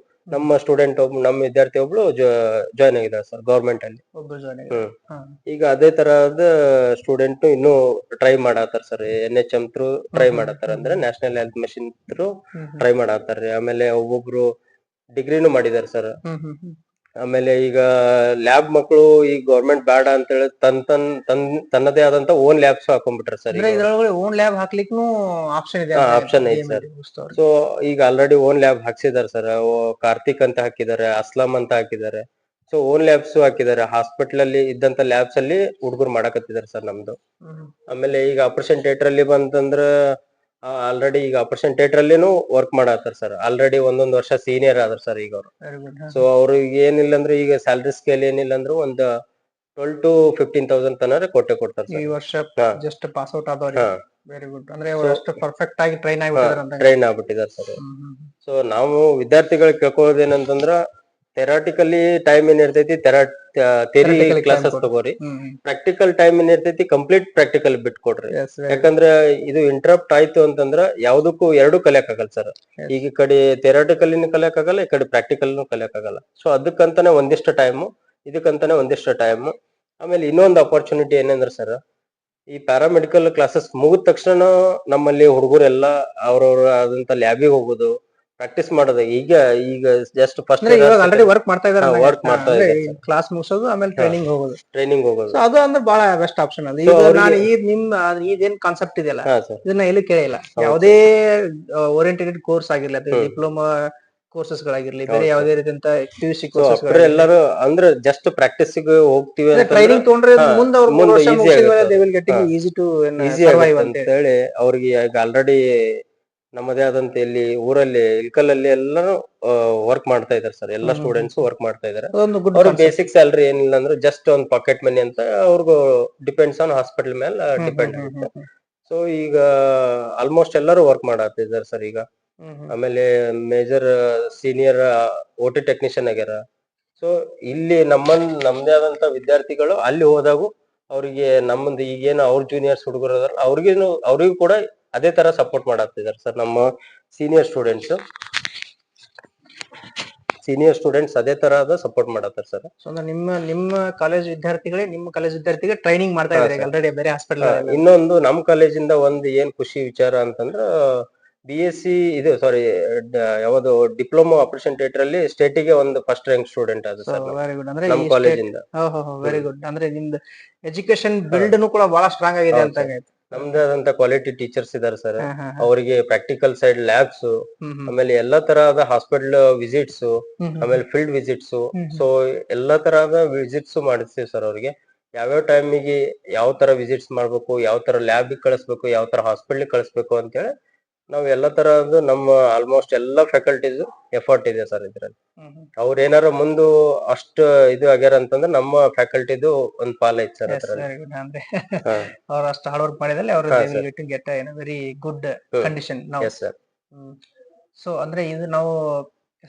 ನಮ್ಮ ಸ್ಟೂಡೆಂಟ್ ನಮ್ಮ ವಿದ್ಯಾರ್ಥಿ ಒಬ್ಳು ಜಾಯ್ನ್ ಆಗಿದ್ದಾರೆ ಸರ್ ಗೌರ್ಮೆಂಟ್ ಅಲ್ಲಿ. ಒಬ್ರು ಜಾಯ್ನ್ ಈಗ ಅದೇ ತರಹದ ಸ್ಟೂಡೆಂಟ್ ಇನ್ನು ಟ್ರೈ ಮಾಡತ್ತಾರ ಸರ್. NHM ಥ್ರೂ ಟ್ರೈ ಮಾಡತ್ತಾರ, ಅಂದ್ರೆ national health mission through try ಮಾಡತ್ತಾರ್ರಿ. ಆಮೇಲೆ ಒಬ್ಬೊಬ್ರು ಡಿಗ್ರಿನೂ ಮಾಡಿದಾರೆ ಸರ್. ಆಮೇಲೆ ಈಗ ಲ್ಯಾಬ್ ಮಕ್ಕಳು ಈ ಗೌರ್ಮೆಂಟ್ ಬೇಡ ಅಂತ ಹೇಳಿ ತನ್ನದೇ ಆದಂತ ಓನ್ ಲ್ಯಾಬ್ಸ್ ಹಾಕೊಂಡ್ಬಿಟ್ರ ಸರ್. ಇದ್ರೊಳಗಡೆ ಓನ್ ಲ್ಯಾಬ್ ಹಾಕ್ಲಿಕ್ಕೂ ಆಪ್ಷನ್ ಇದೆ. ಆಪ್ಷನ್ ಐತಿ ಸರ್. ಸೊ ಈಗ ಆಲ್ರೆಡಿ ಓನ್ ಲ್ಯಾಬ್ ಹಾಕ್ಸಿದಾರೆ ಸರ್. ಕಾರ್ತಿಕ್ ಅಂತ ಹಾಕಿದ್ದಾರೆ, ಅಸ್ಲಾಂ ಅಂತ ಹಾಕಿದ್ದಾರೆ. ಸೊ ಓನ್ ಲ್ಯಾಬ್ಸ್ ಹಾಕಿದ್ದಾರೆ. ಹಾಸ್ಪಿಟಲ್ ಅಲ್ಲಿ ಇದ್ದಂತ ಲ್ಯಾಬ್ಸ್ ಅಲ್ಲಿ ಹುಡುಗರು ಮಾಡಕತ್ತಿದ್ದಾರೆ ಸರ್ ನಮ್ದು. ಆಮೇಲೆ ಈಗ ಆಪರೇಷನ್ ಥಿಯೇಟರ್ ಅಲ್ಲಿ ಬಂತಂದ್ರ ಆಲ್ರೆಡಿ ಈಗ ಆಪರೇಷನ್ ಥಿಯೇಟರ್ ಅಲ್ಲಿನೂ ವರ್ಕ್ ಮಾಡತ್ತಾರ ಸರ್. ಆಲ್ರೆಡಿ ಒಂದೊಂದ್ ವರ್ಷ ಸೀನಿಯರ್ ಆದ್ರ ಸರ್ ಈಗ ಅವ್ರು. ಸೊ ಅವ್ರಿಗೆ ಏನಿಲ್ಲ ಅಂದ್ರೆ ಈಗ ಸ್ಯಾಲರಿ ಸ್ಕೇಲ್ ಏನಿಲ್ಲ ಅಂದ್ರೆ ಒಂದ್ 12 to 15,000 ತನಕ ಕೊಡ್ತಾರ ಈ ಸರ್. ವರ್ಷ ಜಸ್ಟ್ ಪಾಸ್ ಔಟ್ ಆದವ್ರಿಗೆ. Very good. ಅಂದ್ರೆ ಅಷ್ಟು ಪರ್ಫೆಕ್ಟ್ ಆಗಿ ಟ್ರೈನ್ ಆಗಿಬಿಟ್ಟಿದ್ದಾರೆ. ಟ್ರೈನ್ ಆಗ್ಬಿಟ್ಟಿದಾರೆ ಸರ್. ಸೊ ನಾವು ವಿದ್ಯಾರ್ಥಿಗಳಿಗೆ ಕೇಳ್ಕೊಳ್ಳೋದೇನಂತಂದ್ರ ಥೆರಾಟಿಕಲಿ ಟೈಮ್ ಏನ್ ಇರ್ತೈತಿ ಥಿಯರಿ ಕ್ಲಾಸಸ್ ತಗೋರಿ. ಪ್ರಾಕ್ಟಿಕಲ್ ಟೈಮ್ ಏನ್ ಇರ್ತೈತಿ ಕಂಪ್ಲೀಟ್ ಪ್ರಾಕ್ಟಿಕಲ್ ಬಿಟ್ಕೊಡ್ರಿ. ಯಾಕಂದ್ರ ಇದು ಇಂಟರಪ್ಟ್ ಆಯ್ತು ಅಂತಂದ್ರ ಯಾವ್ದಕ್ಕೂ ಎರಡು ಕಲಿಯಕ್ ಆಗಲ್ಲ ಸರ್. ಈಗ ಈ ಕಡೆ ಥೆರಾಟಿಕಲಿನೂ ಕಲಿಯಕ್ ಆಗಲ್ಲ, ಈ ಕಡೆ ಪ್ರಾಕ್ಟಿಕಲ್ನು ಕಲಿಯಕ್ ಆಗಲ್ಲ. ಸೊ ಅದಕ್ಕಂತಾನೆ ಒಂದಿಷ್ಟು ಟೈಮ್, ಇದಕ್ಕಂತಾನೆ ಒಂದಿಷ್ಟು ಟೈಮ್. ಆಮೇಲೆ ಇನ್ನೊಂದು ಅಪರ್ಚುನಿಟಿ ಏನಂದ್ರ ಸರ್, ಈ ಪ್ಯಾರಾಮೆಡಿಕಲ್ ಕ್ಲಾಸಸ್ ಮುಗಿದ ತಕ್ಷಣ ನಮ್ಮಲ್ಲಿ ಹುಡುಗರೆಲ್ಲ ಅವ್ರವ್ರ ಆದಂತ ಲ್ಯಾಬಿಗೆ ಹೋಗೋದು, ಪ್ರಾಕ್ಟೀಸ್ ಮಾಡೋದು. ಈಗ ಜಸ್ಟ್ ಫಸ್ಟ್ ಆಲ್ರೆಡಿ ವರ್ಕ್ ಮಾಡ್ತಾ ಇದ್ದಾರೆ. ವರ್ಕ್ ಮಾಡ್ತಾ ಇದ್ದಾರೆ. ಕ್ಲಾಸ್ ಮುಗಿಸೋದು ಆಮೇಲೆ ಟ್ರೈನಿಂಗ್ ಹೋಗೋದು. ಸೊ ಅದು ಅಂದ್ರೆ ಬಹಳ ಬೆಸ್ಟ್ ಆಪ್ಷನ್ ಅದು. ಈಗ ನಾನು ಇದೇನ್ ಕಾನ್ಸೆಪ್ಟ್ ಇದೆಯಲ್ಲ, ಇದನ್ನ ಎಲ್ಲಿ ಕೇಳಿಲ್ಲ. ಯಾವುದೇ ಓರಿಯೆಂಟೆಡ್ ಕೋರ್ಸ್ ಆಗಿರ್ಲಿ, ಅದು ಡಿಪ್ಲೊಮಾ ಕೋರ್ಸಸ್ ಗಳಾಗಿರ್ಲಿ, ಬೇರೆ ಯಾವುದೇ ರೀತಿಯಂತ PUC ಕೋರ್ಸಸ್ ಎಲ್ಲರೂ ಅಂದ್ರೆ ಜಸ್ಟ್ ಪ್ರಾಕ್ಟೀಸ್ ಹೋಗ್ತೀವಿ ಅಂತ ಟ್ರೈನಿಂಗ್ ತಗೊಂಡ್ರೆ ಮುಂದೆ ಅವ್ರು 3 ವರ್ಷ ಮುಗಿಸಿದ್ಮೇಲೆ they will getting easy to survive ಅಂತ ಹೇಳಿ ಅವ್ರಿಗೆ ಈಗ ಆಲ್ರೆಡಿ ನಮ್ಮದೇ ಆದಂತ ಇಲ್ಲಿ ಊರಲ್ಲಿ ಇಲ್ಕಲಲ್ಲಿ ಎಲ್ಲಾನು ವರ್ಕ್ ಮಾಡ್ತಾ ಇದಾರೆ ಸರ್. ಎಲ್ಲಾ ಸ್ಟೂಡೆಂಟ್ಸ್ ವರ್ಕ್ ಮಾಡ್ತಾ ಇದಾರೆ. ಅವ್ರ ಬೇಸಿಕ್ ಸ್ಯಾಲರಿ ಏನಿಲ್ಲ ಅಂದ್ರೆ ಜಸ್ಟ್ ಒಂದ್ ಪಾಕೆಟ್ ಮನಿ ಅಂತ ಅವ್ರಿಗೂ ಡಿಪೆಂಡ್ಸ್ ಆನ್ ಹಾಸ್ಪಿಟಲ್ ಮೇಲೆ ಡಿಪೆಂಡ್ ಆಗುತ್ತೆ. ಸೊ ಈಗ ಆಲ್ಮೋಸ್ಟ್ ಎಲ್ಲರೂ ವರ್ಕ್ ಮಾಡತ್ತಿದ್ದಾರೆ ಸರ್ ಈಗ. ಆಮೇಲೆ ಮೇಜರ್ ಸೀನಿಯರ್ OT ಟೆಕ್ನಿಷಿಯನ್ ಆಗ್ಯಾರ. ಸೊ ಇಲ್ಲಿ ನಮ್ದೇ ಆದಂತ ವಿದ್ಯಾರ್ಥಿಗಳು ಅಲ್ಲಿ ಹೋದಾಗು ಅವ್ರಿಗೆ ನಮ್ಮದು ಈಗೇನು ಅವ್ರ ಜೂನಿಯರ್ಸ್ ಹುಡುಗರು ಅದಾರ ಅವ್ರಿಗೂ ಕೂಡ ಅದೇ ತರ ಸಪೋರ್ಟ್ ಮಾಡತ್ತಿದ್ದಾರೆ ಸರ್. ನಮ್ಮ ಸೀನಿಯರ್ ಸ್ಟೂಡೆಂಟ್ಸ್ ಅದೇ ತರಹದ ಸಪೋರ್ಟ್ ಮಾಡತ್ತಾರೆ ಸರ್. ಸೊ ನಿಮ್ಮ ಕಾಲೇಜ್ ವಿದ್ಯಾರ್ಥಿಗಳಿಗೆ ಟ್ರೈನಿಂಗ್ ಮಾಡ್ತಾ ಇದ್ದಾರೆ ಆಲ್ರೆಡಿ ಬೇರೆ ಹಾಸ್ಪಿಟಲ್. ಇನ್ನೊಂದು ನಮ್ಮ ಕಾಲೇಜಿಂದ ಒಂದು ಏನ್ ಖುಷಿ ವಿಚಾರ ಅಂತಂದ್ರ BSc ಯಾವ್ದು ಡಿಪ್ಲೊಮಾ ಆಪರೇಷನ್ ಥಿಯೇಟರ್ ಅಲ್ಲಿ ಸ್ಟೇಟಿಗೆ ಒಂದು ಫಸ್ಟ್ ರ್ಯಾಂಕ್ ಸ್ಟೂಡೆಂಟ್ ಆದ ಸರ್ ವೆರಿ ಗುಡ್. ಅಂದ್ರೆ ನಮ್ಮ ಕಾಲೇಜಿಂದ. Very good. ಅಂದ್ರೆ ನಿಮ್ದು ಎಜುಕೇಶನ್ ಬಿಲ್ಡ್ ಕೂಡ ಬಹಳ ಸ್ಟ್ರಾಂಗ್ ಆಗಿದೆ ಅಂತ. ನಮ್ದೇ ಆದಂತ ಕ್ವಾಲಿಟಿ ಟೀಚರ್ಸ್ ಇದಾರೆ ಸರ್. ಅವರಿಗೆ ಪ್ರಾಕ್ಟಿಕಲ್ ಸೈಡ್ ಲ್ಯಾಬ್ಸ್, ಆಮೇಲೆ ಎಲ್ಲಾ ತರಹದ ಹಾಸ್ಪಿಟಲ್ ವಿಸಿಟ್ಸ್, ಆಮೇಲೆ ಫೀಲ್ಡ್ ವಿಸಿಟ್ಸ್. ಸೊ ಎಲ್ಲಾ ತರಹದ ವಿಸಿಟ್ಸ್ ಮಾಡಿಸ್ತೀವಿ ಸರ್ ಅವ್ರಿಗೆ. ಯಾವ್ಯಾವ ಟೈಮಿಗೆ ಯಾವ ತರ ವಿಸಿಟ್ಸ್ ಮಾಡ್ಬೇಕು, ಯಾವ ತರ ಲ್ಯಾಬ್ ಕಳಿಸ್ಬೇಕು, ಯಾವ ತರ ಹಾಸ್ಪಿಟಲ್ ಕಳಿಸ್ಬೇಕು ಅಂತ ಹೇಳಿ ನಾವ್ ಎಲ್ಲಾ ತರಹದ್ದು ನಮ್ಮ ಆಲ್ಮೋಸ್ಟ್ ಎಲ್ಲಾ ಫ್ಯಾಕಲ್ಟೀಸ್ ಎಫರ್ಟ್ ಇದೆ ಸರ್ ಇದ್ರಲ್ಲಿ. ಅವ್ರ ಏನಾರ ಮುಂದೆ ಅಷ್ಟು ಇದು ಆಗ್ಯಾರ ಅಂತಂದ್ರೆ ನಮ್ಮ ಫ್ಯಾಕಲ್ಟಿದು ಒಂದ್ ಪಾಲ್ ಐತಿ ಸರ್ ಅದ್ರಲ್ಲಿ. ಅಂದ್ರೆ ಅವ್ರು ಅಷ್ಟು ಹಾರ್ಡ್ ವರ್ಕ್ ಮಾಡಿದಲ್ಲಿ ಅವರು ಗೆಟ್ ವೆರಿ ಗುಡ್ ಕಂಡೀಷನ್ ನಾವು. ಸೊ ಅಂದ್ರೆ ಇದು ನಾವು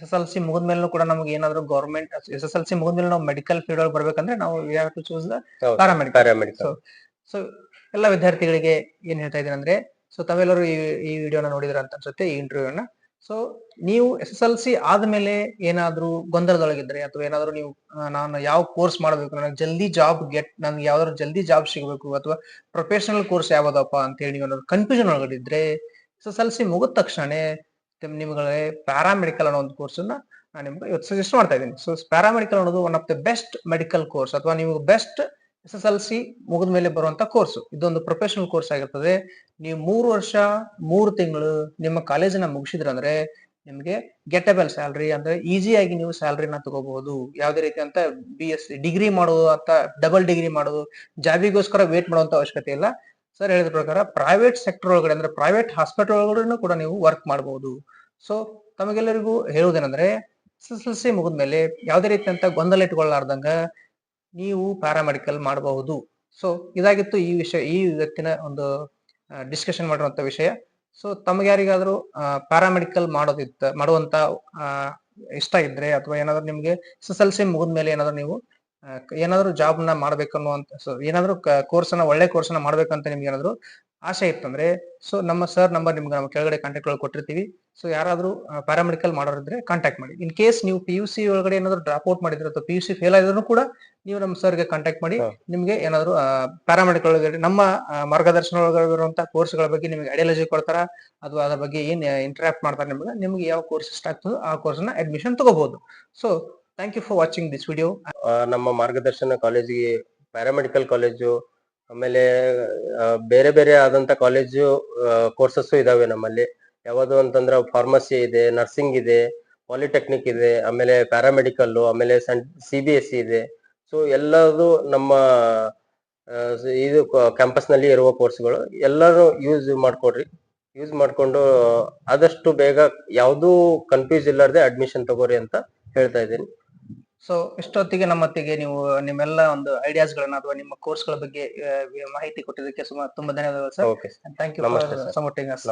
SSLC ಮುಗಿದ್ಮೇಲೆ ಕೂಡ ನಮ್ಗೆ ಏನಾದ್ರು ಗೌರ್ಮೆಂಟ್ SSLC ಮುಗಿದ್ಮೇಲೆ ನಾವು ಮೆಡಿಕಲ್ ಫೀಲ್ಡ್ ಒಳಗೆ ಬರ್ಬೇಕಂದ್ರೆ ನಾವು we have to choose the paramedical. So ಎಲ್ಲ ವಿದ್ಯಾರ್ಥಿಗಳಿಗೆ ಏನ್ ಹೇಳ್ತಾ ಇದ್ದೀನಿ ಅಂದ್ರೆ, ಸೊ ತಾವೆಲ್ಲರೂ ಈ ವಿಡಿಯೋನ ನೋಡಿದ್ರ ಅಂತ ಅನ್ಸುತ್ತೆ, ಈ ಇಂಟರ್ವ್ಯೂನ. ಸೊ ನೀವು SSLC ಆದ್ಮೇಲೆ ಏನಾದ್ರೂ ಗೊಂದಲದೊಳಗಿದ್ರೆ, ಅಥವಾ ಏನಾದ್ರು ನೀವು ನಾನು ಯಾವ ಕೋರ್ಸ್ ಮಾಡ್ಬೇಕು, ನನ್ಗೆ ಯಾವ್ದಾದ್ರು ಜಲ್ದಿ ಜಾಬ್ ಸಿಗಬೇಕು, ಅಥವಾ ಪ್ರೊಫೆಷನಲ್ ಕೋರ್ಸ್ ಯಾವ್ದಪ್ಪ ಅಂತ ಹೇಳಿ ನೀವು ಏನಾದ್ರು ಕನ್ಫ್ಯೂಷನ್ ಒಳಗಡಿದ್ರೆ, SSLC ಮುಗಿದ ತಕ್ಷಣ ನಿಮ್ಗೆ ಪ್ಯಾರಾಮೆಡಿಕಲ್ ಅನ್ನೋ ಒಂದು ಕೋರ್ಸ್ ನಾನು ನಿಮ್ಗೆ ಇವತ್ತು ಸಜೆಸ್ಟ್ ಮಾಡ್ತಾ ಇದ್ದೀನಿ. ಸೊ ಪ್ಯಾರಾಮೆಡಿಕಲ್ ಅನ್ನೋದು one of the best medical course, ಅಥವಾ ನೀವು ಬೆಸ್ಟ್ SSLC ಮುಗಿದ ಮೇಲೆ ಬರುವಂತ ಕೋರ್ಸ್. ಇದೊಂದು ಪ್ರೊಫೆಷನಲ್ ಕೋರ್ಸ್ ಆಗಿರ್ತದೆ. ನೀವು 3 ವರ್ಷ 3 ತಿಂಗಳು ನಿಮ್ಮ ಕಾಲೇಜನ್ನ ಮುಗಿಸಿದ್ರಂದ್ರೆ ನಿಮ್ಗೆ ಗೆಟಬಲ್ ಸ್ಯಾಲ್ರಿ, ಅಂದ್ರೆ ಈಸಿಯಾಗಿ ನೀವು ಸ್ಯಾಲ್ರಿನ ತಗೋಬಹುದು. ಯಾವುದೇ ರೀತಿ ಅಂತ BSc ಡಿಗ್ರಿ ಮಾಡೋದು ಅಂತ ಡಬಲ್ ಡಿಗ್ರಿ ಮಾಡೋದು, ಜಾಬಿಗೋಸ್ಕರ ವೇಟ್ ಮಾಡುವಂತ ಅವಶ್ಯಕತೆ ಇಲ್ಲ. ಸರ್ ಹೇಳಿದ ಪ್ರಕಾರ ಪ್ರೈವೇಟ್ ಸೆಕ್ಟರ್ ಒಳಗಡೆ, ಅಂದ್ರೆ ಪ್ರೈವೇಟ್ ಹಾಸ್ಪಿಟಲ್ ಒಳಗಡೆ ಕೂಡ ನೀವು ವರ್ಕ್ ಮಾಡಬಹುದು. ಸೊ ತಮಗೆಲ್ಲರಿಗೂ ಹೇಳುವುದೇನಂದ್ರೆ, SSLC ಮುಗಿದ್ಮೇಲೆ ಯಾವುದೇ ರೀತಿಯಂತ ಗೊಂದಲ ಇಟ್ಕೊಳ್ಳಾರ್ದಂಗ ನೀವು ಪ್ಯಾರಾಮೆಡಿಕಲ್ ಮಾಡಬಹುದು. ಸೊ ಇದಾಗಿತ್ತು ಈ ಇವತ್ತಿನ ಒಂದು ಡಿಸ್ಕಷನ್ ಮಾಡಿರುವಂತ ವಿಷಯ. ಸೊ ತಮ್ಗೆ ಯಾರಿಗಾದ್ರೂ ಪ್ಯಾರಾಮೆಡಿಕಲ್ ಮಾಡುವಂತ ಆ, ಇಷ್ಟ ಇದ್ರೆ ಅಥವಾ ಏನಾದ್ರು ನಿಮ್ಗೆ SSLC ಮುಗಿದ್ಮೇಲೆ ಏನಾದ್ರು ನೀವು ಏನಾದ್ರು ಜಾಬ್ ನ ಮಾಡ್ಬೇಕನ್ನುವಂತ ಏನಾದ್ರು ಕೋರ್ಸ್ ಅನ್ನ ಒಳ್ಳೆ ಕೋರ್ಸ್ ಅನ್ನ ಮಾಡ್ಬೇಕಂತ ನಿಮ್ಗೆ ಏನಾದ್ರು ಆಸೆ ಇತ್ತಂದ್ರೆ ಸೊ ನಮ್ಮ ಸರ್ ನಂಬರ್ ನಿಮ್ಗೆ ನಮ್ಮ ಕೆಳಗಡೆ ಕಾಂಟ್ಯಾಕ್ಟ್ ಒಳಗೆ ಕೊಟ್ಟಿರ್ತೀವಿ. ಸೊ ಯಾರಾದ್ರೂ ಪ್ಯಾರಾಮೆಡಿಕಲ್ ಮಾಡೋರಿದ್ರೆ ಕಾಂಟ್ಯಾಕ್ಟ್ ಮಾಡಿ. ಇನ್ ಕೇಸ್ ನೀವು PUC ಒಳಗಡೆ ಏನಾದ್ರು ಡ್ರಾಪ್ ಔಟ್ ಮಾಡಿದ್ರೆ ಅಥವಾ PUC ಫೇಲ್ ಆಗಿದ್ರು ಕೂಡ ನೀವು ನಮ್ಮ ಸರ್ಗೆ ಕಾಂಟ್ಯಾಕ್ಟ್ ಮಾಡಿ. ಹಾ. ನಿಮ್ಗೆ ಏನಾದ್ರು ಪ್ಯಾರಾಮೆಡಿಕಲ್ ಒಳಗಡೆ ನಮ್ಮ ಮಾರ್ಗದರ್ಶನ ಒಳಗಡೆ ಇರುವಂತಹ ಕೋರ್ಸ್ಗಳ ಬಗ್ಗೆ ನಿಮ್ಗೆ ಐಡಿಯಾಲಜಿ ಕೊಡ್ತಾರ ಅಥವಾ ಅದ್ರ ಬಗ್ಗೆ ಏನ್ ಇಂಟರಾಕ್ಟ್ ಮಾಡ್ತಾರೆ ನಿಮ್ಗೆ ಯಾವ ಕೋರ್ಸ್ ಇಷ್ಟ ಆಗ್ತದೋ ಆ ಕೋರ್ಸ್ ನ ಅಡ್ಮಿಷನ್ ತಗೋಬಹುದು. So thank you for watching this video. ನಮ್ಮ ಮಾರ್ಗದರ್ಶನ ಕಾಲೇಜಿಗೆ ಪ್ಯಾರಾಮೆಡಿಕಲ್ ಕಾಲೇಜು ಆಮೇಲೆ ಬೇರೆ ಬೇರೆ ಆದಂತ ಕಾಲೇಜು ಕೋರ್ಸಸ್ ಇದಾವೆ ನಮ್ಮಲ್ಲಿ. ಯಾವುದು ಅಂತಂದ್ರೆ ಫಾರ್ಮಸಿ ಇದೆ, ನರ್ಸಿಂಗ್ ಇದೆ, ಪಾಲಿಟೆಕ್ನಿಕ್ ಇದೆ, ಆಮೇಲೆ ಪ್ಯಾರಾಮೆಡಿಕಲ್, ಆಮೇಲೆ CBSE ಇದೆ. ಸೊ ಎಲ್ಲದು ನಮ್ಮ ಇದು ಕ್ಯಾಂಪಸ್ ನಲ್ಲಿ ಇರುವ ಕೋರ್ಸ್ಗಳು ಎಲ್ಲರೂ ಯೂಸ್ ಮಾಡ್ಕೊಂಡು ಆದಷ್ಟು ಬೇಗ ಯಾವ್ದು ಕನ್ಫ್ಯೂಸ್ ಇಲ್ಲಾರ್ದೆ ಅಡ್ಮಿಷನ್ ತಗೋರಿ ಅಂತ ಹೇಳ್ತಾ ಇದ್ದೀನಿ. ಸೊ ಇಷ್ಟೊತ್ತಿಗೆ ನಮ್ಮೊತ್ತಿಗೆ ನೀವು ನಿಮ್ಮೆಲ್ಲ ಒಂದು ಐಡಿಯಾಸ್ ಗಳನ್ನ ಅಥವಾ ನಿಮ್ಮ ಕೋರ್ಸ್ ಗಳ ಬಗ್ಗೆ ಮಾಹಿತಿ ಕೊಟ್ಟಿದ್ದಕ್ಕೆ ತುಂಬಾ ಧನ್ಯವಾದಗಳು ಸರ್. ಓಕೆ, ಥ್ಯಾಂಕ್ ಯು ನಮಸ್ತೆ ಫಾರ್ ಸರ್. Supporting us.